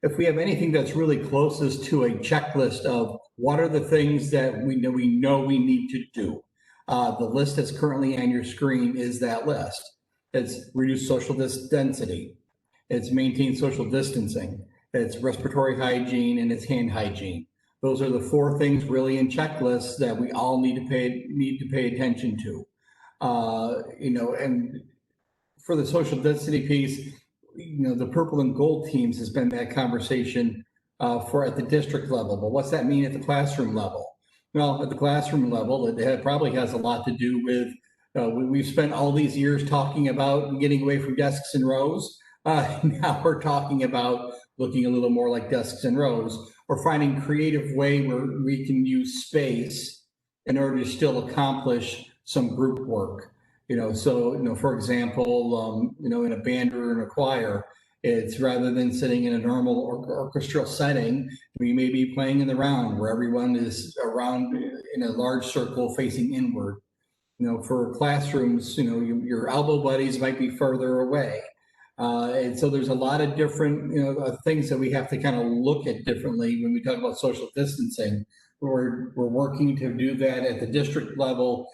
If we have anything that's really closest to a checklist of what are the things that we know we need to do, the list that's currently on your screen is that list. It's reduce social density, it's maintain social distancing, it's respiratory hygiene, and it's hand hygiene. Those are the 4 things really in checklists that we all need to pay attention to. And for the social density piece, the purple and gold teams has been that conversation for at the district level. But what's that mean at the classroom level? Well, at the classroom level, it probably has a lot to do with, we've spent all these years talking about getting away from desks and rows. Now we're talking about looking a little more like desks and rows, or finding creative way where we can use space in order to still accomplish some group work. For example, in a band or in a choir, it's rather than sitting in a normal orchestral setting, we may be playing in the round where everyone is around in a large circle facing inward. For classrooms, your elbow buddies might be further away. And so there's a lot of different, things that we have to kind of look at differently when we talk about social distancing. We're working to do that at the district level,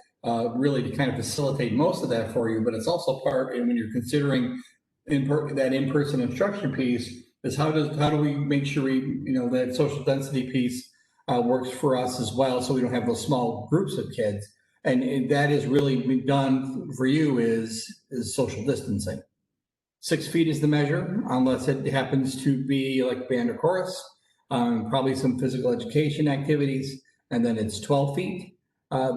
really to kind of facilitate most of that for you, but it's also part, and when you're considering that in-person instruction piece, is how do we make sure that social density piece works for us as well, so we don't have those small groups of kids, and that is really done for you is social distancing. 6 feet is the measure, unless it happens to be like band or chorus, probably some physical education activities, and then it's 12 feet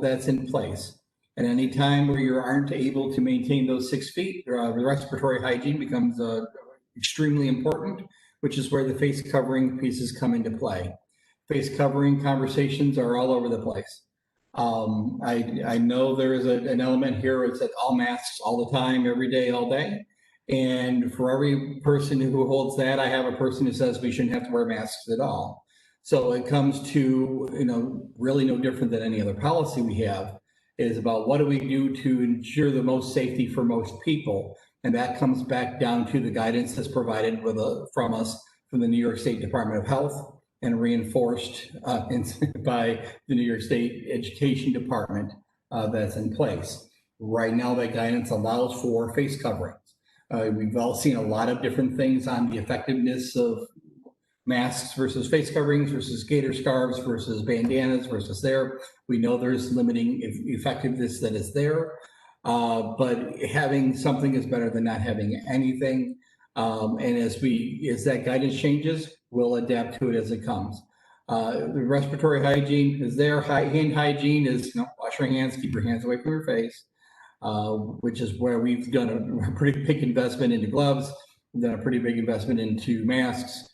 that's in place. And any time where you aren't able to maintain those 6 feet, the respiratory hygiene becomes extremely important, which is where the face covering pieces come into play. Face covering conversations are all over the place. I know there is an element here, it's that all masks all the time, every day, all day. And for every person who holds that, I have a person who says we shouldn't have to wear masks at all. So it comes to, really no different than any other policy we have, is about what do we do to ensure the most safety for most people. And that comes back down to the guidance that's provided from us from the New York State Department of Health and reinforced by the New York State Education Department that's in place. Right now, that guidance allows for face coverings. We've all seen a lot of different things on the effectiveness of masks versus face coverings versus gator scarves versus bandanas versus there. We know there's limiting effectiveness that is there, but having something is better than not having anything. And as that guidance changes, we'll adapt to it as it comes. The respiratory hygiene is there. Hand hygiene is, wash your hands, keep your hands away from your face, which is where we've done a pretty big investment into gloves. We've done a pretty big investment into masks.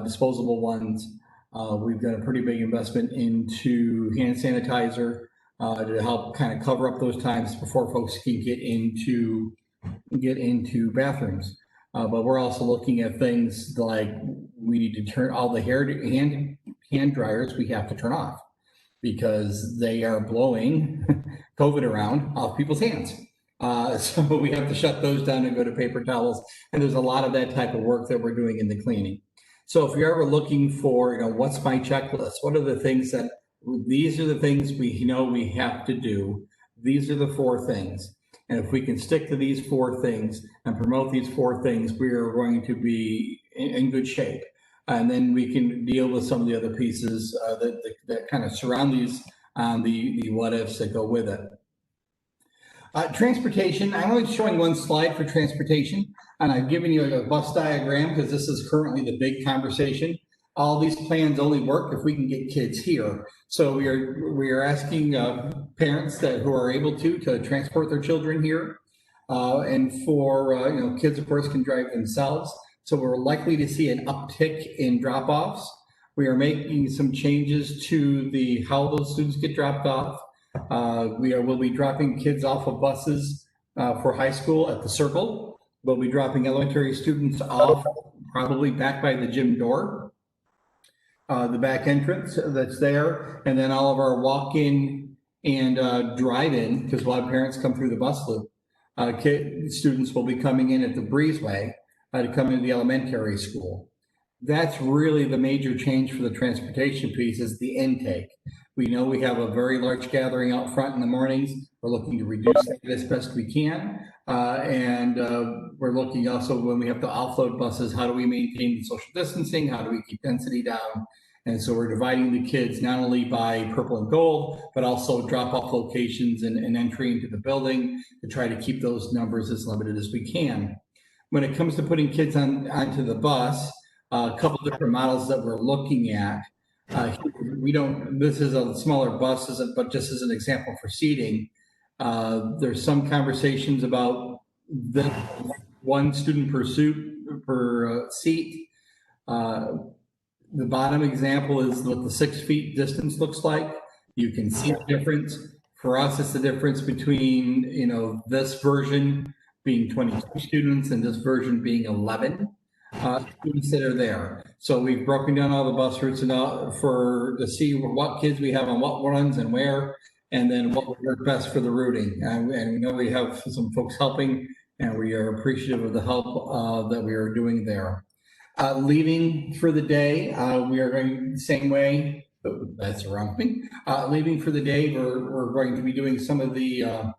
Disposable ones. We've done a pretty big investment into hand sanitizer to help kind of cover up those times before folks can get into bathrooms. But we're also looking at things like we need to turn all the hand dryers we have to turn off because they are blowing COVID around off people's hands. So we have to shut those down and go to paper towels. And there's a lot of that type of work that we're doing in the cleaning. So if you're ever looking for, what's my checklist? What are the things these are the things we know we have to do. These are the 4 things. And if we can stick to these 4 things and promote these 4 things, we are going to be in good shape. And then we can deal with some of the other pieces that kind of surround these, the what ifs that go with it. Transportation, I'm only showing one slide for transportation, and I've given you a bus diagram because this is currently the big conversation. All these plans only work if we can get kids here. So we are asking parents who are able to transport their children here. And for, kids, of course, can drive themselves. So we're likely to see an uptick in drop-offs. We are making some changes to how those students get dropped off. We'll be dropping kids off of buses for high school at the Circle. We'll be dropping elementary students off probably back by the gym door, the back entrance that's there, and then all of our walk-in and drive-in, because a lot of parents come through the bus loop. Students will be coming in at the breezeway to come into the elementary school. That's really the major change for the transportation piece is the intake. We know we have a very large gathering out front in the mornings. We're looking to reduce that as best we can. And we're looking also when we have to offload buses, how do we maintain the social distancing? How do we keep density down? And so we're dividing the kids not only by purple and gold, but also drop-off locations and entry into the building to try to keep those numbers as limited as we can. When it comes to putting kids onto the bus, a couple different models that we're looking at. This is a smaller bus, but just as an example for seating, there's some conversations about the 1 student per seat. The bottom example is what the 6 feet distance looks like. You can see the difference. For us, it's the difference between, this version being 22 students and this version being 11. Students that are there. So we've broken down all the bus routes to see what kids we have on what runs and where, and then what would work best for the routing. And we know we have some folks helping, and we are appreciative of the help that we are doing there. Leaving for the day, we are going the same way. That's the wrong thing. Leaving for the day, we're going to be doing some of the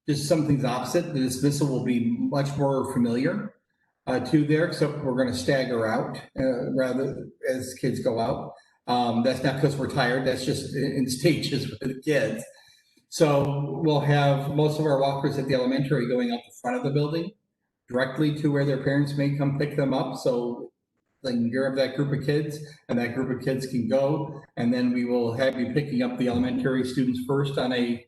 just some things opposite. The dismissal will be much more familiar to there, except we're going to stagger out rather as kids go out. That's not because we're tired. That's just in stages with the kids. So we'll have most of our walkers at the elementary going up the front of the building directly to where their parents may come pick them up. So they can gear up that group of kids and that group of kids can go. And then we will be picking up the elementary students first on a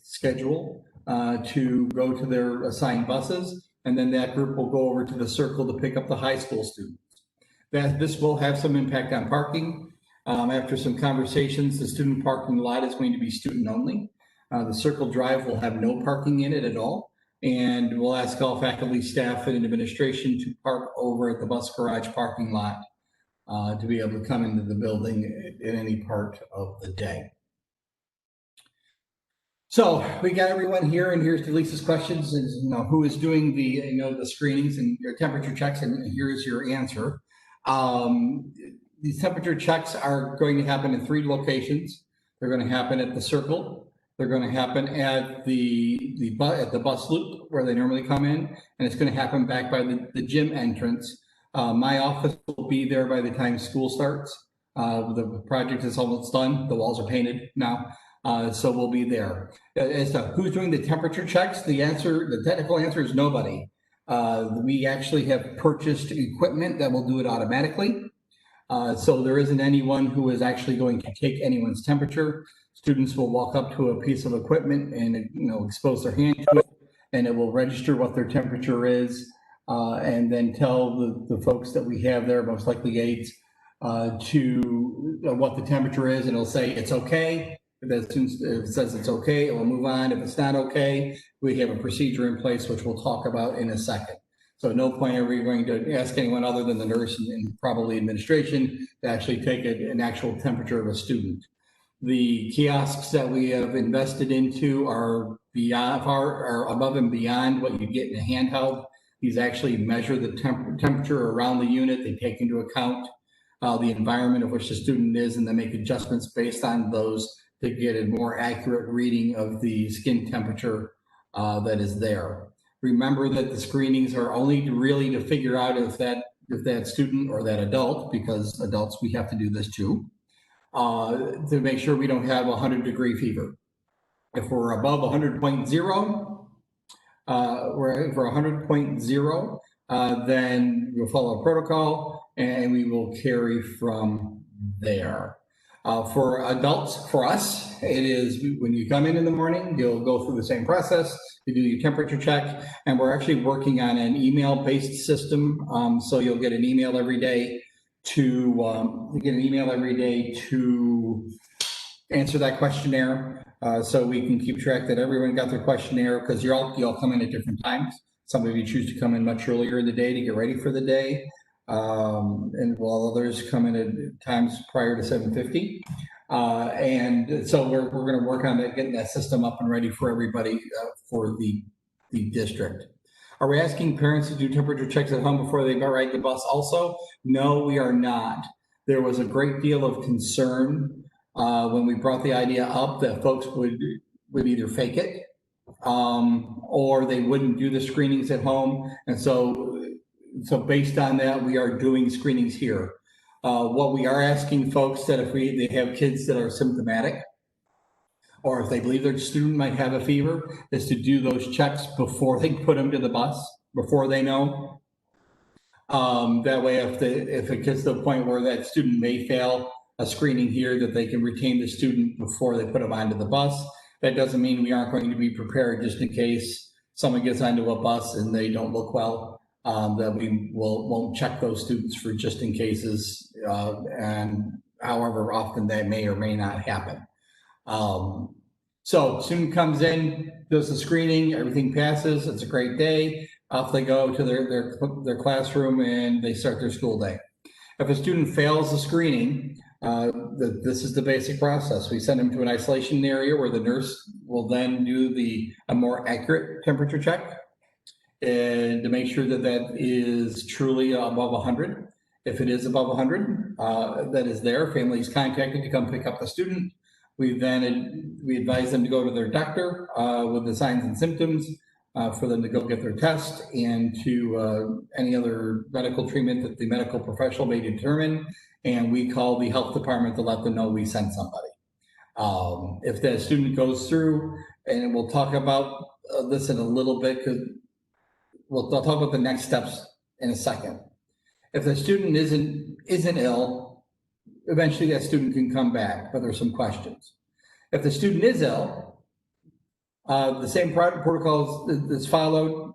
schedule to go to their assigned buses. And then that group will go over to the Circle to pick up the high school students. This will have some impact on parking. After some conversations, the student parking lot is going to be student only. The Circle Drive will have no parking in it at all. And we'll ask all faculty, staff, and administration to park over at the bus garage parking lot to be able to come into the building at any part of the day. So we got everyone here, and here's Lisa's questions, is, who is doing the, the screenings and your temperature checks, and here's your answer. These temperature checks are going to happen in 3 locations. They're going to happen at the Circle. They're going to happen at the bus loop where they normally come in, and it's going to happen back by the gym entrance. My office will be there by the time school starts. The project is almost done. The walls are painted now. So we'll be there. As to who's doing the temperature checks, the technical answer is nobody. We actually have purchased equipment that will do it automatically. So there isn't anyone who is actually going to take anyone's temperature. Students will walk up to a piece of equipment and expose their hand to it, and it will register what their temperature is, and then tell the folks that we have there, most likely aides, to what the temperature is, and it'll say it's okay. If it says it's okay, it will move on. If it's not okay, we have a procedure in place, which we'll talk about in a second. So at no point are we going to ask anyone other than the nurse and probably administration to actually take an actual temperature of a student. The kiosks that we have invested into are above and beyond what you get in a handheld. These actually measure the temperature around the unit. They take into account the environment of which the student is, and then make adjustments based on those to get a more accurate reading of the skin temperature that is there. Remember that the screenings are only really to figure out if that student or that adult, because adults, we have to do this too, to make sure we don't have 100-degree fever. If we're above 100.0, we're 100.0, then we'll follow protocol and we will carry from there. For adults, for us, it is when you come in the morning, you'll go through the same process. You do your temperature check, and we're actually working on an email-based system. So you'll get an email every day to answer that questionnaire. So we can keep track that everyone got their questionnaire, because you all come in at different times. Some of you choose to come in much earlier in the day to get ready for the day. And while others come in at times prior to 7:50. And so we're going to work on that, getting that system up and ready for everybody for the district. Are we asking parents to do temperature checks at home before they ride the bus also? No, we are not. There was a great deal of concern when we brought the idea up that folks would either fake it or they wouldn't do the screenings at home. And so based on that, we are doing screenings here. What we are asking folks that if they have kids that are symptomatic, or if they believe their student might have a fever, is to do those checks before they put them to the bus, before they know. That way, if it gets to the point where that student may fail a screening here, that they can retain the student before they put them onto the bus. That doesn't mean we aren't going to be prepared just in case someone gets onto a bus and they don't look well. That we won't check those students for just in cases, and however often that may or may not happen. So student comes in, does the screening, everything passes, it's a great day. Off they go to their classroom and they start their school day. If a student fails the screening, this is the basic process. We send them to an isolation area where the nurse will then do a more accurate temperature check, and to make sure that that is truly above 100. If it is above 100, that is there. Family is contacted to come pick up the student. We advise them to go to their doctor with the signs and symptoms for them to go get their test, and to any other medical treatment that the medical professional may determine. And we call the health department to let them know we sent somebody. If that student goes through, and we'll talk about this in a little bit, because we'll talk about the next steps in a second. If the student isn't ill, eventually that student can come back, but there's some questions. If the student is ill, the same protocol is followed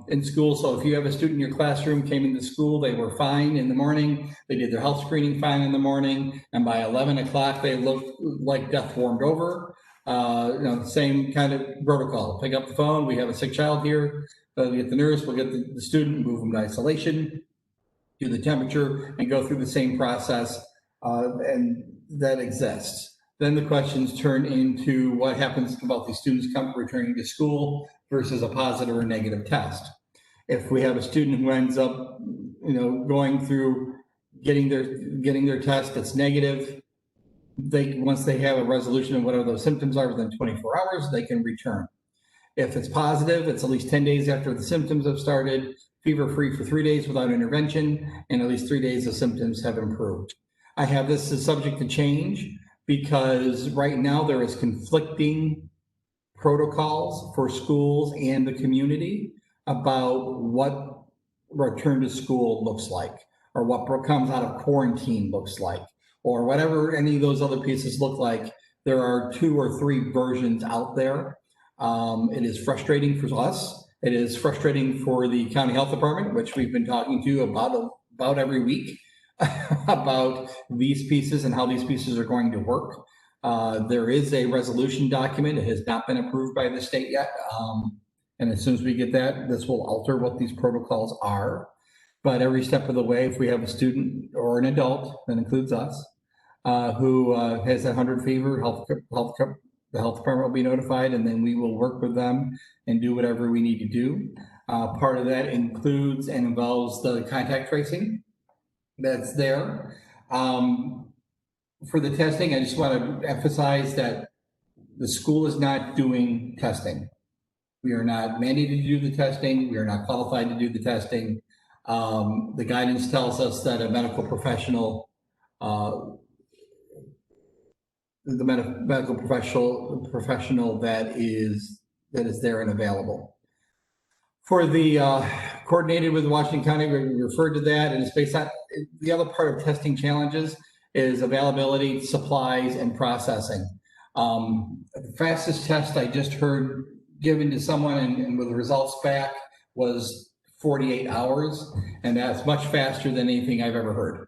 in school. So if you have a student in your classroom, came into school, they were fine in the morning, they did their health screening fine in the morning, and by 11 o'clock they looked like death warmed over. Same kind of protocol. Pick up the phone. We have a sick child here. We get the nurse. We'll get the student, move them to isolation. do the temperature, and go through the same process and that exists. Then the questions turn into what happens about these students returning to school versus a positive or negative test. If we have a student who ends up, going through getting their test that's negative, once they have a resolution of whatever those symptoms are within 24 hours, they can return. If it's positive, it's at least 10 days after the symptoms have started, fever-free for 3 days without intervention, and at least 3 days the symptoms have improved. I have this as subject to change because right now there is conflicting protocols for schools and the community about what return to school looks like, or what comes out of quarantine looks like, or whatever any of those other pieces look like. There are 2 or 3 versions out there. It is frustrating for us. It is frustrating for the county health department, which we've been talking to about every week about these pieces and how these pieces are going to work. There is a resolution document. It has not been approved by the state yet. And as soon as we get that, this will alter what these protocols are. But every step of the way, if we have a student or an adult, that includes us, who has 100 fever, the health department will be notified, and then we will work with them and do whatever we need to do. Part of that includes and involves the contact tracing that's there. For the testing, I just want to emphasize that the school is not doing testing. We are not mandated to do the testing. We are not qualified to do the testing. The guidance tells us that a medical professional, medical professional that is there and available. For the coordinated with Washington County, we referred to that, and it's based on the other part of testing challenges is availability, supplies, and processing. The fastest test I just heard given to someone and with the results back was 48 hours, and that's much faster than anything I've ever heard.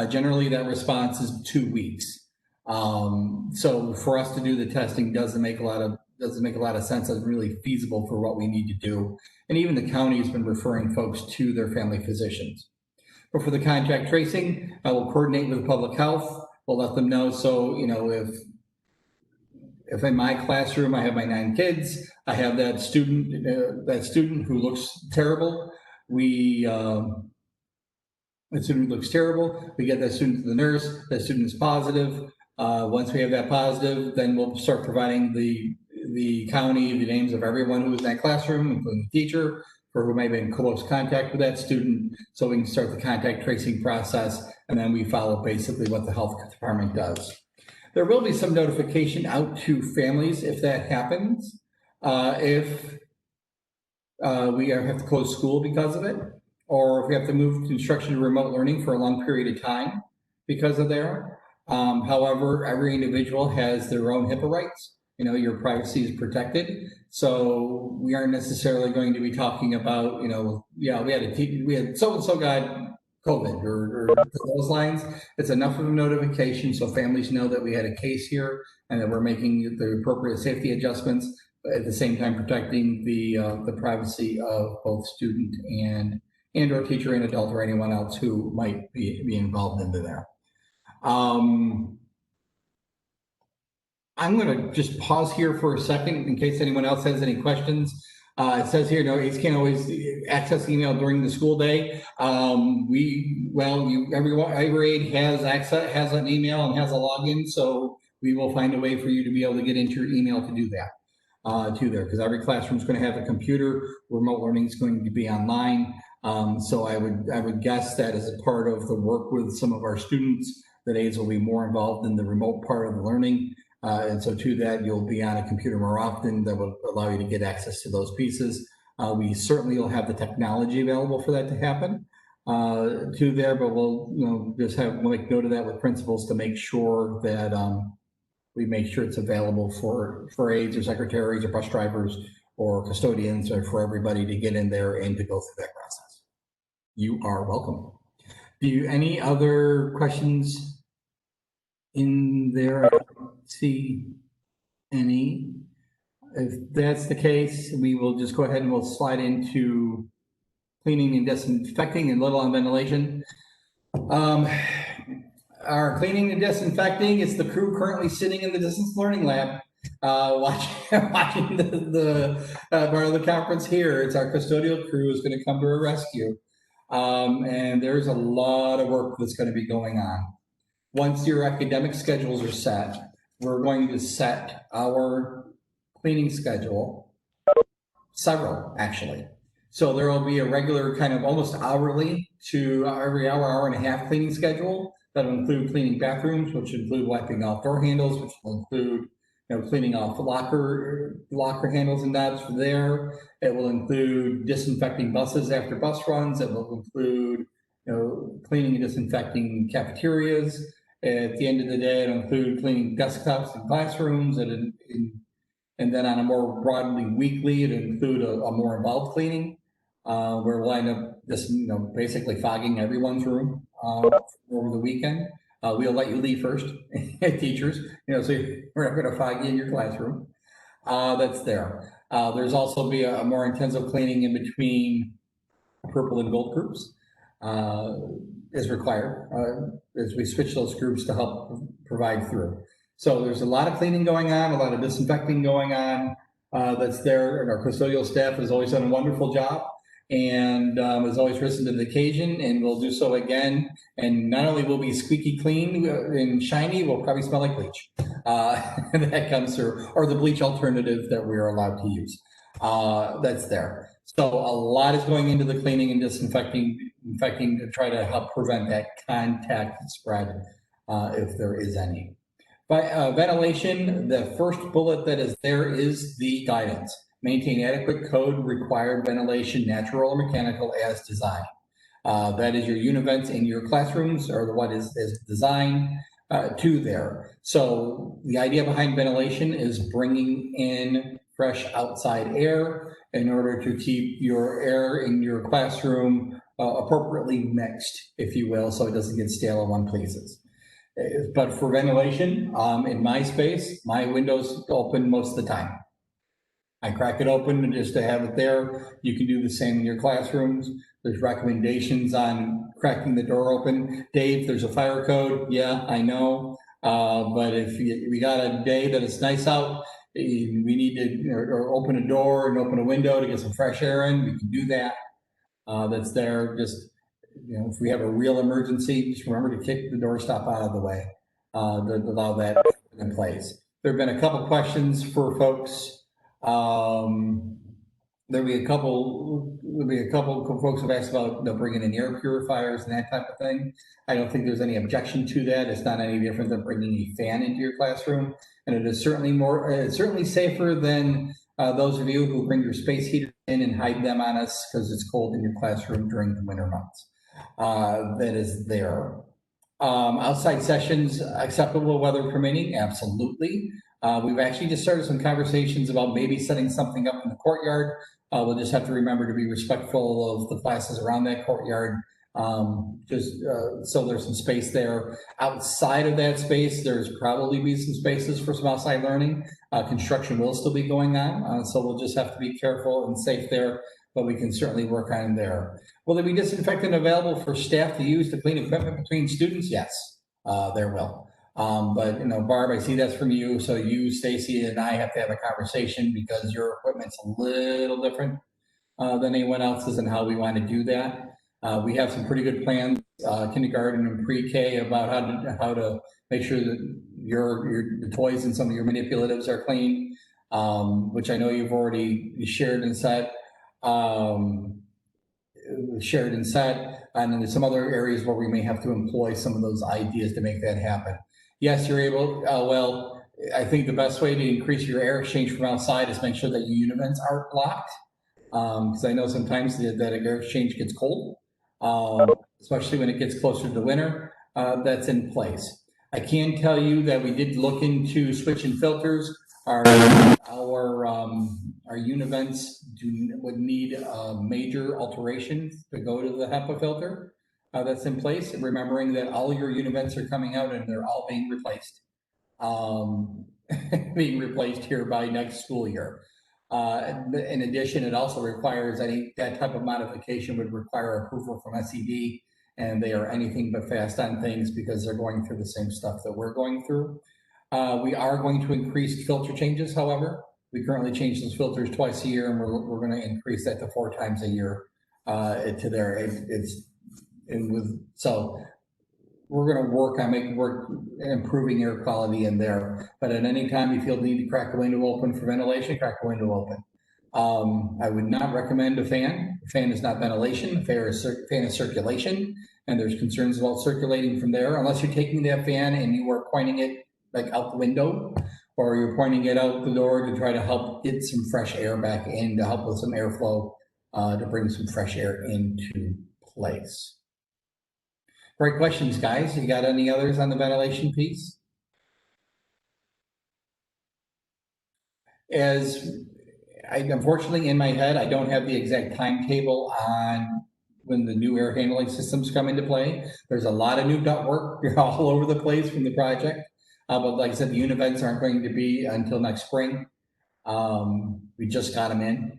Generally, that response is 2 weeks. So for us to do the testing doesn't make a lot of sense. It's really feasible for what we need to do. And even the county has been referring folks to their family physicians. But for the contact tracing, I will coordinate with public health. We'll let them know. So, if in my classroom I have my 9 kids, I have that student who looks terrible. That student looks terrible. We get that student to the nurse. That student is positive. Once we have that positive, then we'll start providing the county the names of everyone who was in that classroom, including the teacher, or who may have been in close contact with that student, so we can start the contact tracing process, and then we follow basically what the health department does. There will be some notification out to families if that happens. If we have to close school because of it, or if we have to move instruction to remote learning for a long period of time because of there. However, every individual has their own HIPAA rights. Your privacy is protected. So we aren't necessarily going to be talking about, we had so-and-so got COVID or those lines. It's enough of a notification so families know that we had a case here and that we're making the appropriate safety adjustments, but at the same time protecting the privacy of both student and or teacher and adult or anyone else who might be involved into there. I'm going to just pause here for a second in case anyone else has any questions. It says here, no, ACE can't always access email during the school day. Every aide has an email and has a login, so we will find a way for you to be able to get into your email to do that there, because every classroom is going to have a computer. Remote learning is going to be online. So I would guess that as a part of the work with some of our students, that aides will be more involved in the remote part of the learning. And so to that, you'll be on a computer more often that will allow you to get access to those pieces. We certainly will have the technology available for that to happen to there, but we'll make note of that with principals to make sure that we make sure it's available for aides or secretaries or bus drivers or custodians or for everybody to get in there and to go through that process. You are welcome. Any other questions in there? I don't see any. If that's the case, we will just go ahead and we'll slide into cleaning and disinfecting and little on ventilation. Our cleaning and disinfecting, it's the crew currently sitting in the distance learning lab, watching the part of the conference here. It's our custodial crew is going to come to our rescue. And there's a lot of work that's going to be going on. Once your academic schedules are set, we're going to set our cleaning schedule, several actually. So there will be a regular kind of almost hourly to every hour, hour and a half cleaning schedule that will include cleaning bathrooms, which include wiping off door handles, which will include cleaning off locker handles and knobs for there. It will include disinfecting buses after bus runs. It will include cleaning and disinfecting cafeterias. At the end of the day, it'll include cleaning desktops and classrooms, and then on a more broadly weekly, it'll include a more involved cleaning, where we'll end up just basically fogging everyone's room over the weekend. We'll let you leave first, teachers. So we're not going to fog you in your classroom. That's there. There's also be a more intensive cleaning in between purple and gold groups. Is required as we switch those groups to help provide through. So there's a lot of cleaning going on, a lot of disinfecting going on that's there. And our custodial staff has always done a wonderful job and has always risen to the occasion, and will do so again. And not only will be squeaky clean and shiny, we'll probably smell like bleach. That comes through, or the bleach alternative that we're allowed to use. That's there. So a lot is going into the cleaning and disinfecting to try to help prevent that contact spread if there is any. By ventilation, the first bullet that is there is the guidance. Maintain adequate code required ventilation, natural or mechanical, as designed. That is your univents in your classrooms, or what is designed to there. So the idea behind ventilation is bringing in fresh outside air in order to keep your air in your classroom appropriately mixed, if you will, so it doesn't get stale in one places. But for ventilation, in my space, my windows open most of the time. I crack it open just to have it there. You can do the same in your classrooms. There's recommendations on cracking the door open. Dave, there's a fire code. Yeah, I know. But if we got a day that it's nice out, we need to or open a door and open a window to get some fresh air in, we can do that. That's there. Just, if we have a real emergency, just remember to kick the doorstop out of the way to allow that in place. There have been a couple questions for folks. There'll be a couple folks have asked about bringing in air purifiers and that type of thing. I don't think there's any objection to that. It's not any different than bringing a fan into your classroom, and it is certainly safer than those of you who bring your space heater in and hide them on us because it's cold in your classroom during the winter months. That is there. Outside sessions, acceptable weather permitting, absolutely. We've actually just started some conversations about maybe setting something up in the courtyard. We'll just have to remember to be respectful of the classes around that courtyard. So there's some space there. Outside of that space, there's probably be some spaces for some outside learning. Construction will still be going on, so we'll just have to be careful and safe there, but we can certainly work on there. Will there be disinfectant available for staff to use to clean equipment between students? Yes, there will. But Barb, I see that's from you. So you, Stacy, and I have to have a conversation because your equipment's a little different than anyone else's and how we want to do that. We have some pretty good plans, kindergarten and pre-K, about how to make sure that the toys and some of your manipulatives are clean, which I know you've already shared and set. And then there's some other areas where we may have to employ some of those ideas to make that happen. Yes, you're able. Well, I think the best way to increase your air exchange from outside is make sure that your univents aren't blocked, because I know sometimes that air exchange gets cold, especially when it gets closer to winter. That's in place. I can tell you that we did look into switching filters. Our univents would need major alterations to go to the HEPA filter that's in place, and remembering that all your univents are coming out and they're all being replaced. Being replaced here by next school year. In addition, it also requires that type of modification would require approval from SED and they are anything but fast on things because they're going through the same stuff that we're going through. We are going to increase filter changes, however. We currently change those filters twice a year, and we're going to increase that to 4 times a year to there. So we're going to work on improving air quality in there. But at any time you feel the need to crack a window open for ventilation, crack a window open. I would not recommend a fan. A fan is not ventilation. A fan is circulation, and there's concerns about circulating from there. Unless you're taking that fan and you are pointing it like out the window, or you're pointing it out the door to try to help get some fresh air back in, to help with some airflow, to bring some fresh air into place. Great questions, guys. You got any others on the ventilation piece? Unfortunately, in my head, I don't have the exact timetable on when the new air handling systems come into play. There's a lot of new ductwork all over the place from the project. But like I said, the univents aren't going to be until next spring. We just got them in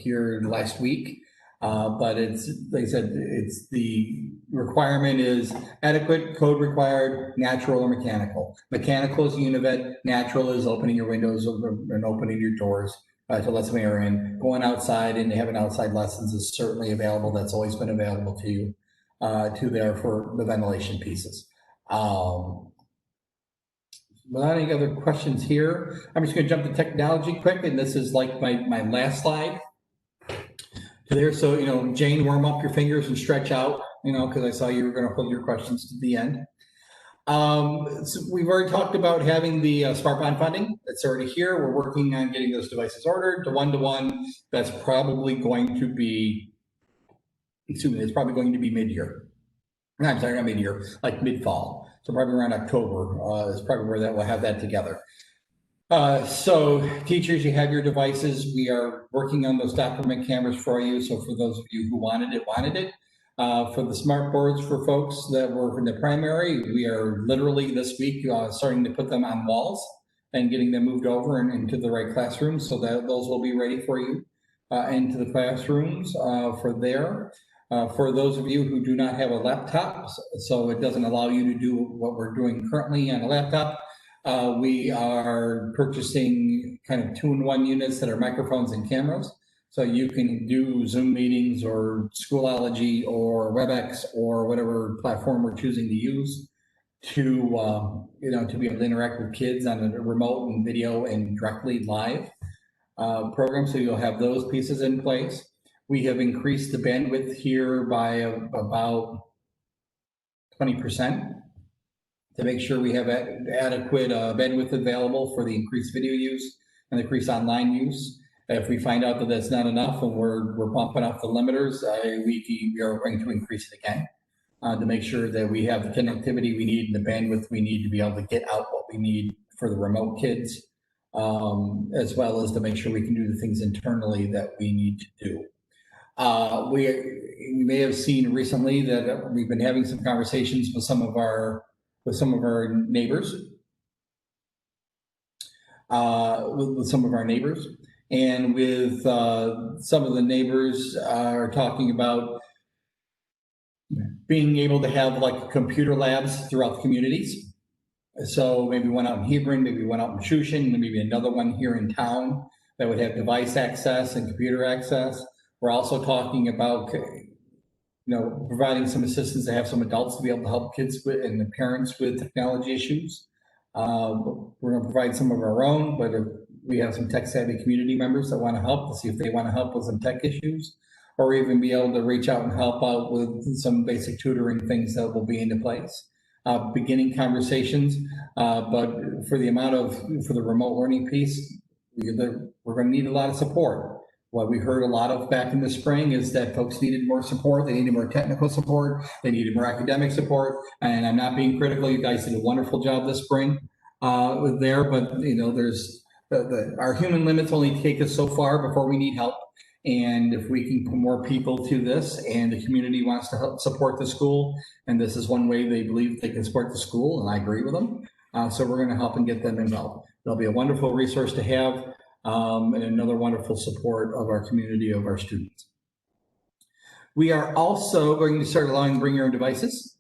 here last week. But it's, like I said, it's the requirement is adequate, code required, natural or mechanical. Mechanical is univent, natural is opening your windows and opening your doors to let some air in. Going outside and having outside lessons is certainly available. That's always been available to you, there for the ventilation pieces. Without any other questions here, I'm just going to jump to technology quick, and this is like my last slide. There, so Jane, warm up your fingers and stretch out, because I saw you were going to hold your questions to the end. So we've already talked about having the Smart Bond funding. That's already here. We're working on getting those devices ordered to one-to-one. That's probably going to be, it's probably going to be mid-year. No, I'm sorry, not mid-year, like mid-fall. So probably around October is probably where we'll have that together. So teachers, you have your devices. We are working on those document cameras for you. So for those of you who wanted it. For the smart boards for folks that were in the primary, we are literally this week starting to put them on walls and getting them moved over and into the right classrooms, so that those will be ready for you into the classrooms for there. For those of you who do not have a laptop, so it doesn't allow you to do what we're doing currently on a laptop, we are purchasing kind of 2-in-1 units that are microphones and cameras. So you can do Zoom meetings or Schoology or WebEx or whatever platform we're choosing to use to, to be able to interact with kids on a remote and video and directly live program. So you'll have those pieces in place. We have increased the bandwidth here by about 20% to make sure we have adequate bandwidth available for the increased video use and the increased online use. If we find out that that's not enough and we're bumping up the limiters, we are going to increase it again to make sure that we have the connectivity we need and the bandwidth we need to be able to get out what we need for the remote kids, as well as to make sure we can do the things internally that we need to do. You may have seen recently that we've been having some conversations with some of our neighbors, and with some of the neighbors are talking about being able to have like computer labs throughout the communities. So maybe one out in Hebron, maybe one out in Shushan, maybe another one here in town that would have device access and computer access. We're also talking about, providing some assistance to have some adults to be able to help kids with and the parents with technology issues. We're going to provide some of our own, but we have some tech savvy community members that want to help to see if they want to help with some tech issues, or even be able to reach out and help out with some basic tutoring things that will be into place. Beginning conversations, but for the remote learning piece, we're going to need a lot of support. What we heard a lot of back in the spring is that folks needed more support. They needed more technical support. They needed more academic support. And I'm not being critical. You guys did a wonderful job this spring there, but there's our human limits only take us so far before we need help. And if we can put more people to this, and the community wants to help support the school, and this is one way they believe they can support the school, and I agree with them. So we're going to help and get them involved. It'll be a wonderful resource to have. And another wonderful support of our community, of our students. We are also going to start allowing bring your own devices.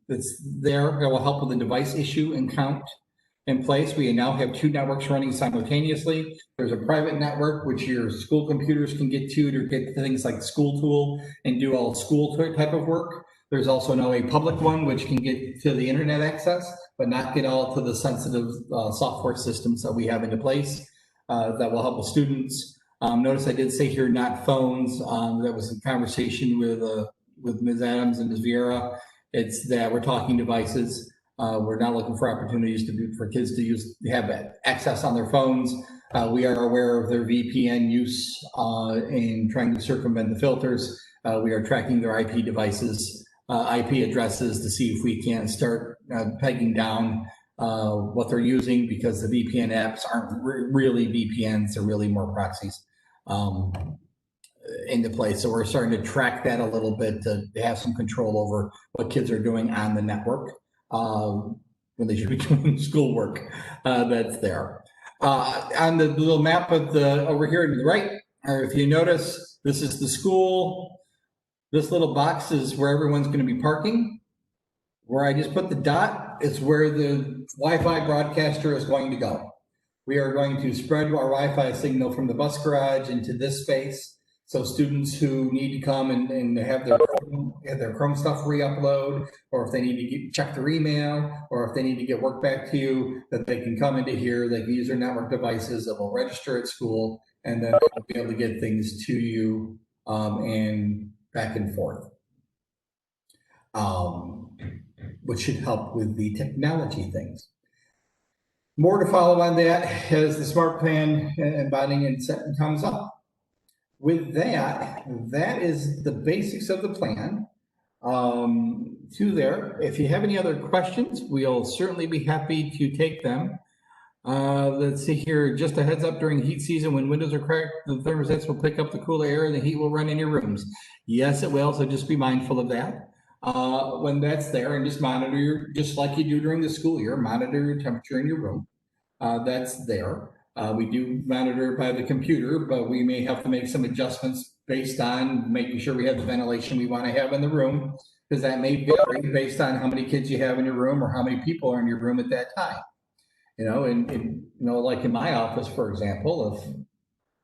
It's there. It will help with the device issue and count in place. We now have 2 networks running simultaneously. There's a private network, which your school computers can get to get things like School Tool and do all school type of work. There's also now a public one, which can get to the internet access, but not get all to the sensitive software systems that we have into place that will help with students. Notice I did say here, not phones. That was a conversation with Ms. Adams and Ms. Vieira. It's that we're talking devices. We're not looking for opportunities for kids to have access on their phones. We are aware of their VPN use in trying to circumvent the filters. We are tracking their IP devices, IP addresses to see if we can start pegging down what they're using, because the VPN apps aren't really VPNs, they're really more proxies into place. So we're starting to track that a little bit to have some control over what kids are doing on the network when they should be doing schoolwork that's there. On the little map of over here to the right, or if you notice, this is the school. This little box is where everyone's going to be parking. Where I just put the dot is where the Wi-Fi broadcaster is going to go. We are going to spread our Wi-Fi signal from the bus garage into this space. So students who need to come and have their Chrome stuff re-upload, or if they need to check their email, or if they need to get work back to you, that they can come into here, they can use their network devices that will register at school, and then they'll be able to get things to you and back and forth, which should help with the technology things. More to follow on that as the SMART plan embodying and setting comes up. With that, that is the basics of the plan. To there, if you have any other questions, we'll certainly be happy to take them. Let's see here, just a heads up, during heat season, when windows are cracked, the thermostats will pick up the cooler air and the heat will run in your rooms. Yes, it will, so just be mindful of that. When that's there, and just monitor, just like you do during the school year, monitor your temperature in your room. That's there. We do monitor by the computer, but we may have to make some adjustments based on making sure we have the ventilation we want to have in the room, because that may vary based on how many kids you have in your room or how many people are in your room at that time. Like in my office, for example, if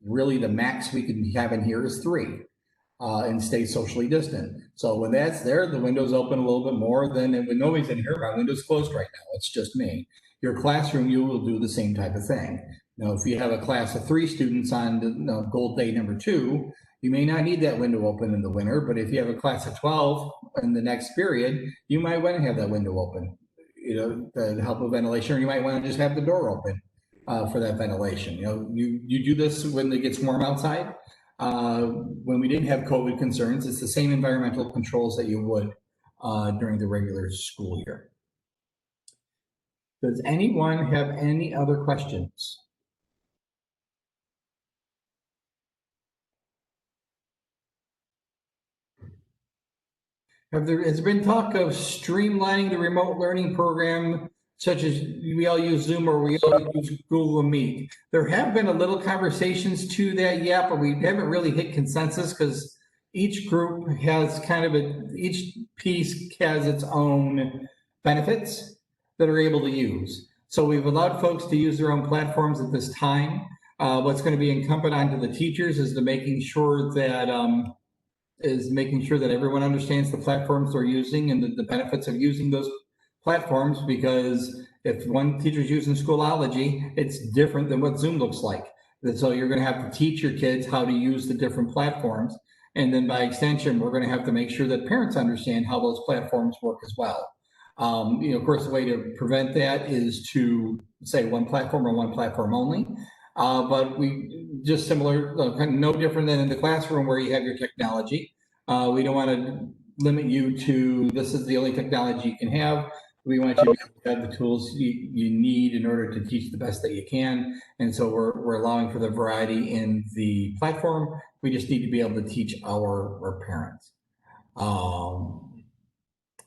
really the max we can have in here is 3 and stay socially distant. So when that's there, the window's open a little bit more than when nobody's in here. My window's closed right now. It's just me. Your classroom, you will do the same type of thing. If you have a class of 3 students on gold day number 2, you may not need that window open in the winter, but if you have a class of 12 in the next period, you might want to have that window open, to help with ventilation, or you might want to just have the door open for that ventilation. You do this when it gets warm outside. When we didn't have COVID concerns, it's the same environmental controls that you would during the regular school year. Does anyone have any other questions? Has been talk of streamlining the remote learning program, such as we all use Zoom or we all use Google Meet? There have been a little conversations to that yet, but we haven't really hit consensus because each group has each piece has its own benefits that are able to use. So we've allowed folks to use their own platforms at this time. What's going to be incumbent onto the teachers is making sure that everyone understands the platforms they're using and the benefits of using those platforms, because if one teacher's using Schoology, it's different than what Zoom looks like. And so you're going to have to teach your kids how to use the different platforms. And then by extension, we're going to have to make sure that parents understand how those platforms work as well. Of course, the way to prevent that is to say one platform or one platform only. But we just similar, no different than in the classroom where you have your technology. We don't want to limit you to this is the only technology you can have. We want you to have the tools you need in order to teach the best that you can. And so we're allowing for the variety in the platform. We just need to be able to teach our parents.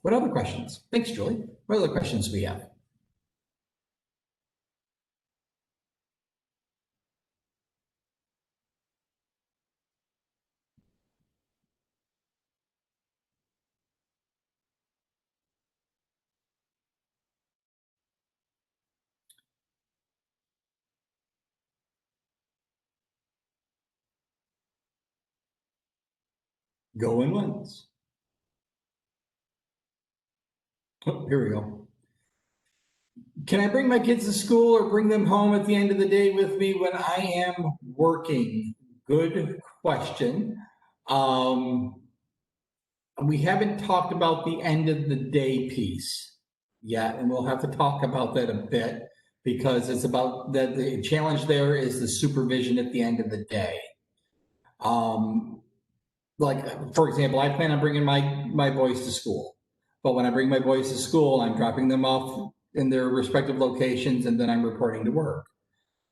What other questions? Thanks, Julie. What other questions do we have? Going once. Oh, here we go. Can I bring my kids to school or bring them home at the end of the day with me when I am working? Good question. We haven't talked about the end of the day piece yet, and we'll have to talk about that a bit because it's about that the challenge there is the supervision at the end of the day. Like, for example, I plan on bringing my boys to school, but when I bring my boys to school, I'm dropping them off in their respective locations and then I'm reporting to work.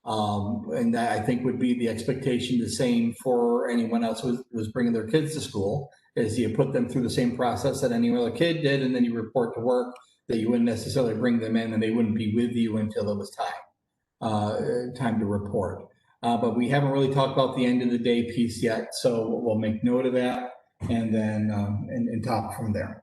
And that I think would be the expectation, the same for anyone else who's bringing their kids to school, is you put them through the same process that any other kid did, and then you report to work, that you wouldn't necessarily bring them in and they wouldn't be with you until it was time to report. But we haven't really talked about the end of the day piece yet, so we'll make note of that and then and talk from there.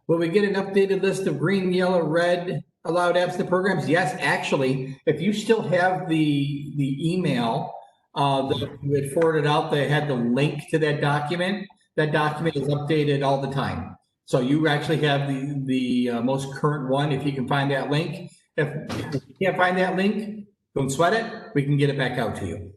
Will we get an updated list of green, yellow, red allowed absent programs? Yes, actually, if you still have the email that we had forwarded out, that had the link to that document is updated all the time. So you actually have the most current one if you can find that link. If you can't find that link, don't sweat it. We can get it back out to you.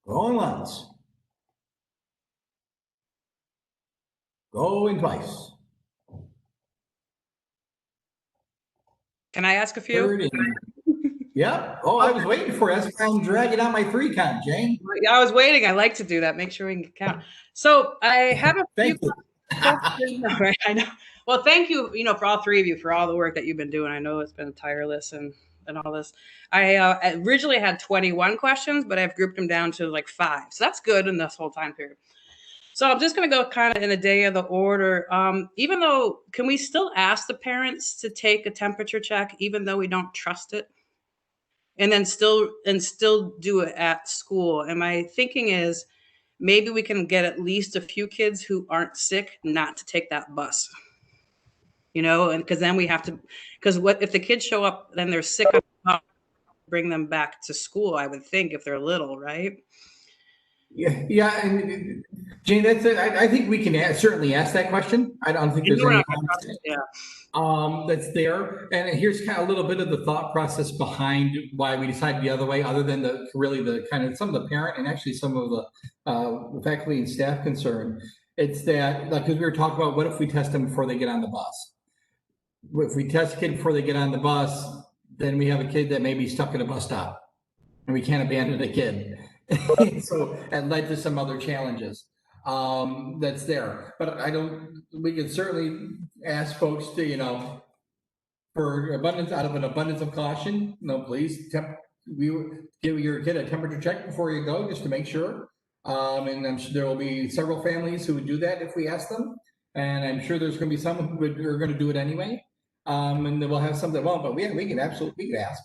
Going once. Going twice. Can I ask a few? Third and, yep. Oh, I was waiting for it. That's why I'm dragging out my 3 count, Jane. Yeah, I was waiting. I like to do that. Make sure we can count. So I have a few Thank you. questions. Right, I know. Well, thank you, for all 3 of you for all the work that you've been doing. I know it's been tireless and all this. I originally had 21 questions, but I've grouped them down to like 5. So that's good in this whole time period. So I'm just going to go kind of in a day of the order. Even though, can we still ask the parents to take a temperature check, even though we don't trust it? And then still do it at school. And my thinking is maybe we can get at least a few kids who aren't sick not to take that bus. And because then we have to, because what if the kids show up, then they're sick, bring them back to school, I would think, if they're little, right? Yeah, and Jane, that's it. I think we can certainly ask that question. I don't think there's any that's there. And here's kind of a little bit of the thought process behind why we decided the other way, other than the kind of some of the parent and actually some of the faculty and staff concern. It's that, like, because we were talking about, what if we test them before they get on the bus? If we test a kid before they get on the bus, then we have a kid that may be stuck at a bus stop, and we can't abandon a kid. So it led to some other challenges that's there. But we can certainly ask folks to, for out of an abundance of caution, please give your kid a temperature check before you go, just to make sure. And I'm sure there will be several families who would do that if we ask them. And I'm sure there's going to be some who are going to do it anyway. And then we'll have some that won't, but we can absolutely ask.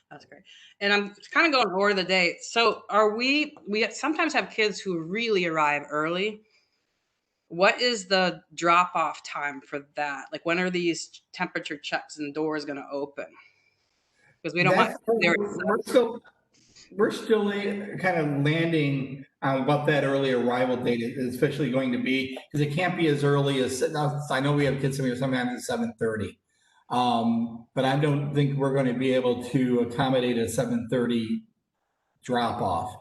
That's great. And I'm kind of going over the day. So we sometimes have kids who really arrive early. What is the drop off time for that? Like, when are these temperature checks and doors going to open? Because we don't we're still kind of landing on what that early arrival date is especially going to be, because it can't be as early as, I know we have kids here sometimes at 7:30. But I don't think we're going to be able to accommodate a 7:30 drop off.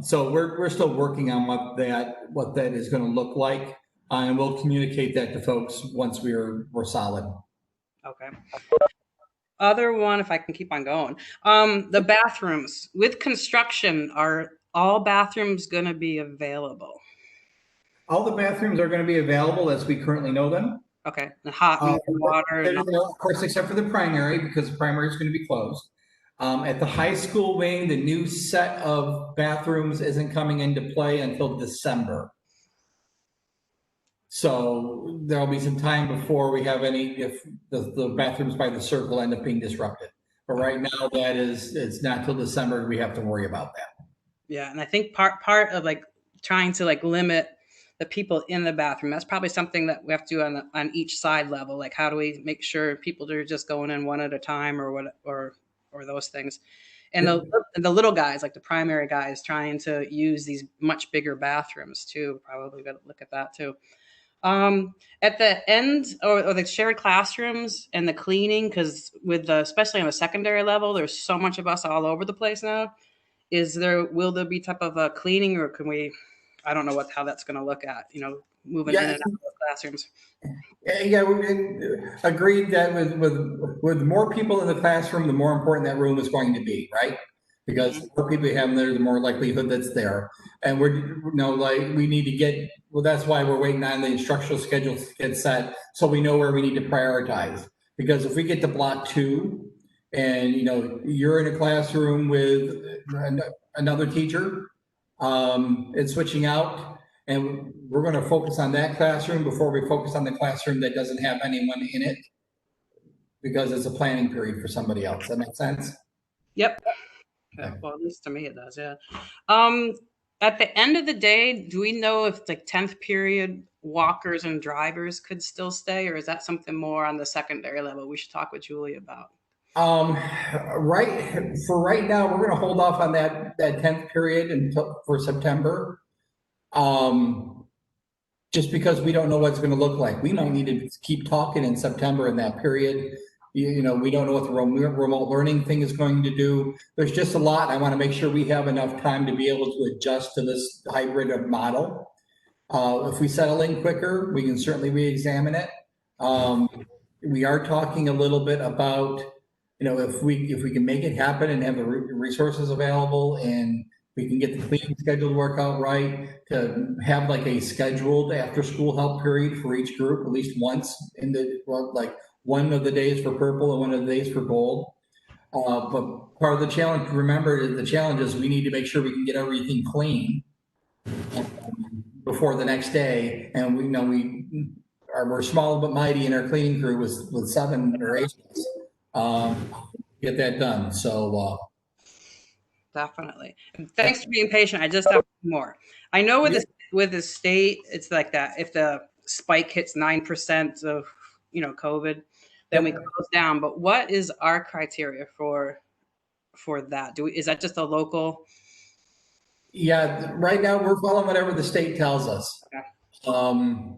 So we're still working on what that is going to look like, and we'll communicate that to folks once we're solid. Okay. Other one, if I can keep on going, the bathrooms with construction, are all bathrooms going to be available? All the bathrooms are going to be available as we currently know them. Okay, the hot and water. Of course, except for the primary, because the primary is going to be closed. At the high school wing, the new set of bathrooms isn't coming into play until December. So there'll be some time before we have any, if the bathrooms by the circle end up being disrupted. But right now it's not till December we have to worry about that. Yeah, and I think part of like trying to like limit the people in the bathroom, that's probably something that we have to do on each side level. Like, how do we make sure people are just going in one at a time, or what, or those things. And the little guys, like the primary guys, trying to use these much bigger bathrooms too. Probably got to look at that too. At the end, or the shared classrooms and the cleaning, because especially on the secondary level, there's so much of us all over the place now. Will there be type of a cleaning, or can we, I don't know how that's going to look at, moving in and out of the classrooms. Yeah, we agreed that with more people in the classroom, the more important that room is going to be, right? Because the more people you have in there, the more likelihood that's there. And we need to that's why we're waiting on the instructional schedule to get set, so we know where we need to prioritize. Because if we get to block 2 and, you're in a classroom with another teacher, and switching out, and we're going to focus on that classroom before we focus on the classroom that doesn't have anyone in it, because it's a planning period for somebody else. That makes sense? Yep. Yeah, well, at least to me it does, yeah. At the end of the day, do we know if like 10th period walkers and drivers could still stay, or is that something more on the secondary level we should talk with Julie about? Right now, we're going to hold off on that 10th period for September. Just because we don't know what it's going to look like. We might need to keep talking in September in that period. We don't know what the remote learning thing is going to do. There's just a lot. I want to make sure we have enough time to be able to adjust to this hybrid model. If we settle in quicker, we can certainly re-examine it. We are talking a little bit about, if we can make it happen and have the resources available, and we can get the cleaning schedule to work out right, to have like a scheduled after school help period for each group, at least once like one of the days for purple and one of the days for gold. But part of the challenge, remember, the challenge is we need to make sure we can get everything clean before the next day. And we're small but mighty in our cleaning crew with 7 or 8 of us. Get that done. So, definitely. And thanks for being patient. I just have more. I know with the state, it's like that. If the spike hits 9% of COVID, then we close down. But what is our criteria for that? Is that just a local? Yeah, right now we're following whatever the state tells us. Okay.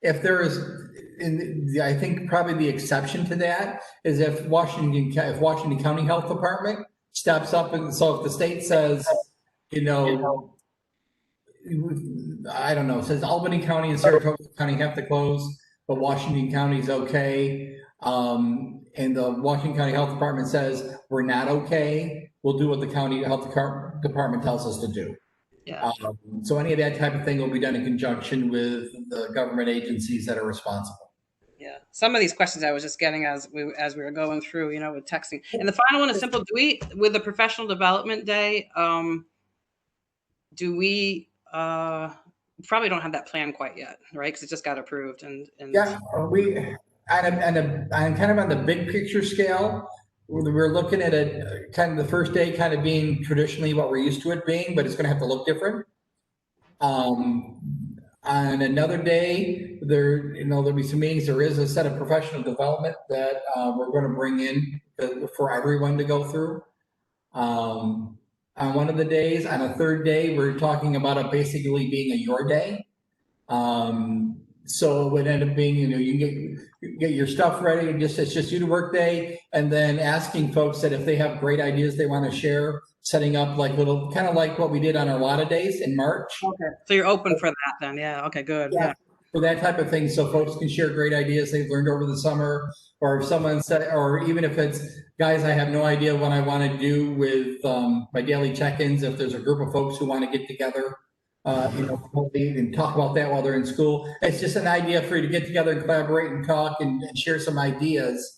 If there is, I think probably the exception to that is if Washington County Health Department steps up, and so if the state says, I don't know, says Albany County and Saratoga County have to close, but Washington County is okay, and the Washington County Health Department says we're not okay, we'll do what the county health department tells us to do. Yeah. So any of that type of thing will be done in conjunction with the government agencies that are responsible. Yeah, some of these questions I was just getting as we were going through, with texting. And the final one is simple. With the professional development day, do we probably don't have that plan quite yet, right? Because it just got approved. And yeah, we on kind of on the big picture scale, we're looking at it kind of the first day kind of being traditionally what we're used to it being, but it's going to have to look different. On another day, there'll be some meetings. There is a set of professional development that we're going to bring in for everyone to go through. On one of the days, on a third day, we're talking about it basically being a your day. So it would end up being, you get your stuff ready, and it's just you to work day, and then asking folks that if they have great ideas they want to share, setting up like little, kind of like what we did on our WADA days in March. Okay. So you're open for that then? Yeah. Okay, good. Yeah. For that type of thing, so folks can share great ideas they've learned over the summer, or if someone said, or even if it's, guys, I have no idea what I want to do with my daily check-ins. If there's a group of folks who want to get together, and talk about that while they're in school, it's just an idea for you to get together and collaborate and talk and share some ideas.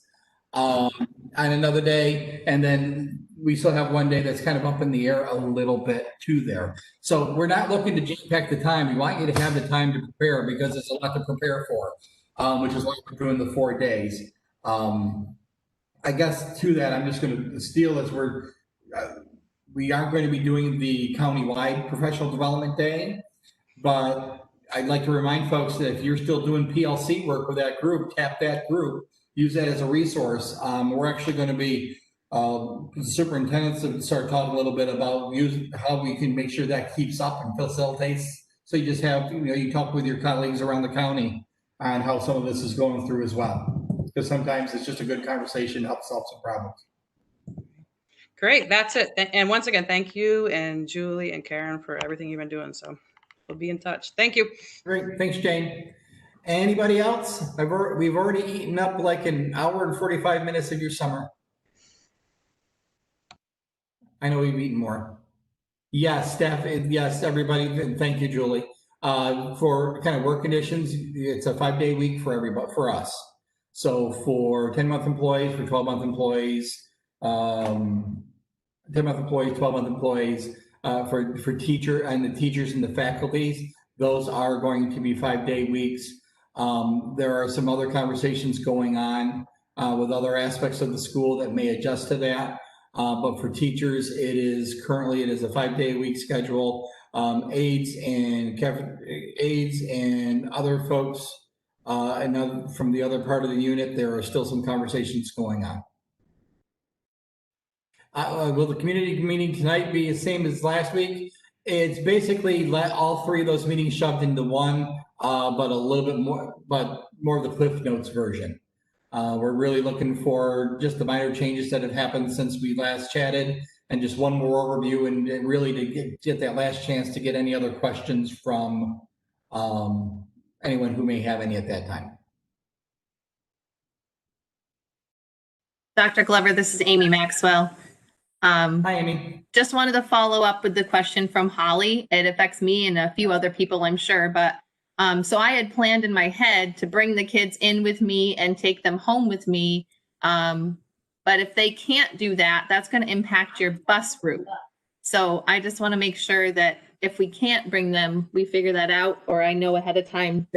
on another day, and then we still have one day that's kind of up in the air a little bit too there. So we're not looking to jam pack the time. We want you to have the time to prepare because there's a lot to prepare for, which is why we're doing the 4 days. I guess to that, I'm just going to steal as we aren't going to be doing the countywide professional development day, but I'd like to remind folks that if you're still doing PLC work with that group, tap that group, use that as a resource. We're actually going to be, superintendents to start talking a little bit about how we can make sure that keeps up and facilitates. So you just have, you talk with your colleagues around the county on how some of this is going through as well. Because sometimes it's just a good conversation to help solve some problems. Great, that's it. And once again, thank you and Julie and Karen for everything you've been doing. So we'll be in touch. Thank you. Great, thanks, Jane. Anybody else? We've already eaten up like an hour and 45 minutes of your summer. I know we've eaten more. Yes, staff, yes, everybody, and thank you, Julie. For kind of work conditions, it's a 5-day week for everybody, for us. So for 10-month employees, for 12-month employees, 10-month employees, 12-month employees, for teachers and the faculties, those are going to be 5-day weeks. There are some other conversations going on with other aspects of the school that may adjust to that. But for teachers, it is a 5-day week schedule. Aides and other folks, and from the other part of the unit, there are still some conversations going on. Will the community meeting tonight be the same as last week? It's basically all 3 of those meetings shoved into one, but a little bit more, but more of the Cliff Notes version. We're really looking for just the minor changes that have happened since we last chatted, and just one more overview, and really to get that last chance to get any other questions from anyone who may have any at that time. Dr. Glover, this is Amy Maxwell. Hi, Amy. Just wanted to follow up with the question from Holly. It affects me and a few other people, I'm sure, but so I had planned in my head to bring the kids in with me and take them home with me. But if they can't do that, that's going to impact your bus route. So I just want to make sure that if we can't bring them, we figure that out, or I know ahead of time.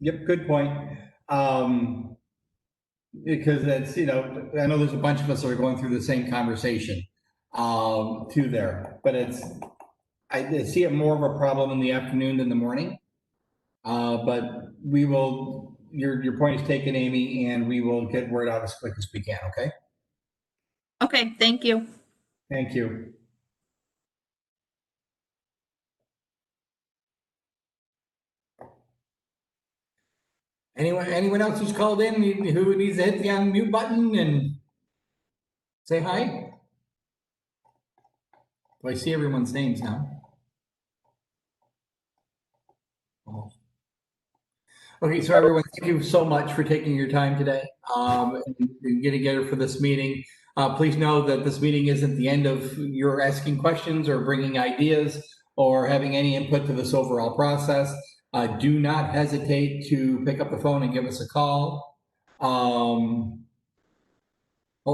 Yep, good point. Because that's, I know there's a bunch of us that are going through the same conversation too there, but I see it more of a problem in the afternoon than the morning. But we will, your point is taken, Amy, and we will get word out as quick as we can, okay? Okay, thank you. Thank you. Anyone else who's called in who needs to hit the unmute button and say hi? Do I see everyone's names now? Oh. Okay, so everyone, thank you so much for taking your time today and getting together for this meeting. Please know that this meeting isn't the end of your asking questions or bringing ideas or having any input to this overall process. Do not hesitate to pick up the phone and give us a call. Well,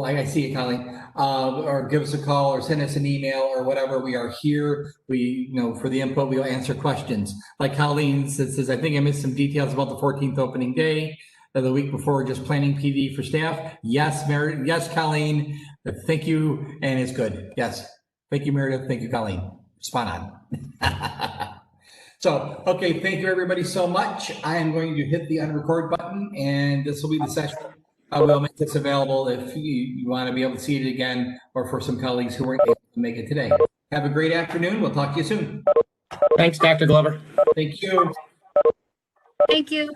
I see you, Colleen. Or give us a call or send us an email or whatever. We are here. For the input, we'll answer questions. Like Colleen says, I think I missed some details about the 14th opening day. The week before, just planning PD for staff. Yes, Meredith. Yes, Colleen. Thank you. And it's good. Yes. Thank you, Meredith. Thank you, Colleen. Spot on. So, okay, thank you everybody so much. I am going to hit the unrecord button and this will be the session. I will make this available if you want to be able to see it again or for some colleagues who weren't able to make it today. Have a great afternoon. We'll talk to you soon. Thanks, Dr. Glover. Thank you. Thank you.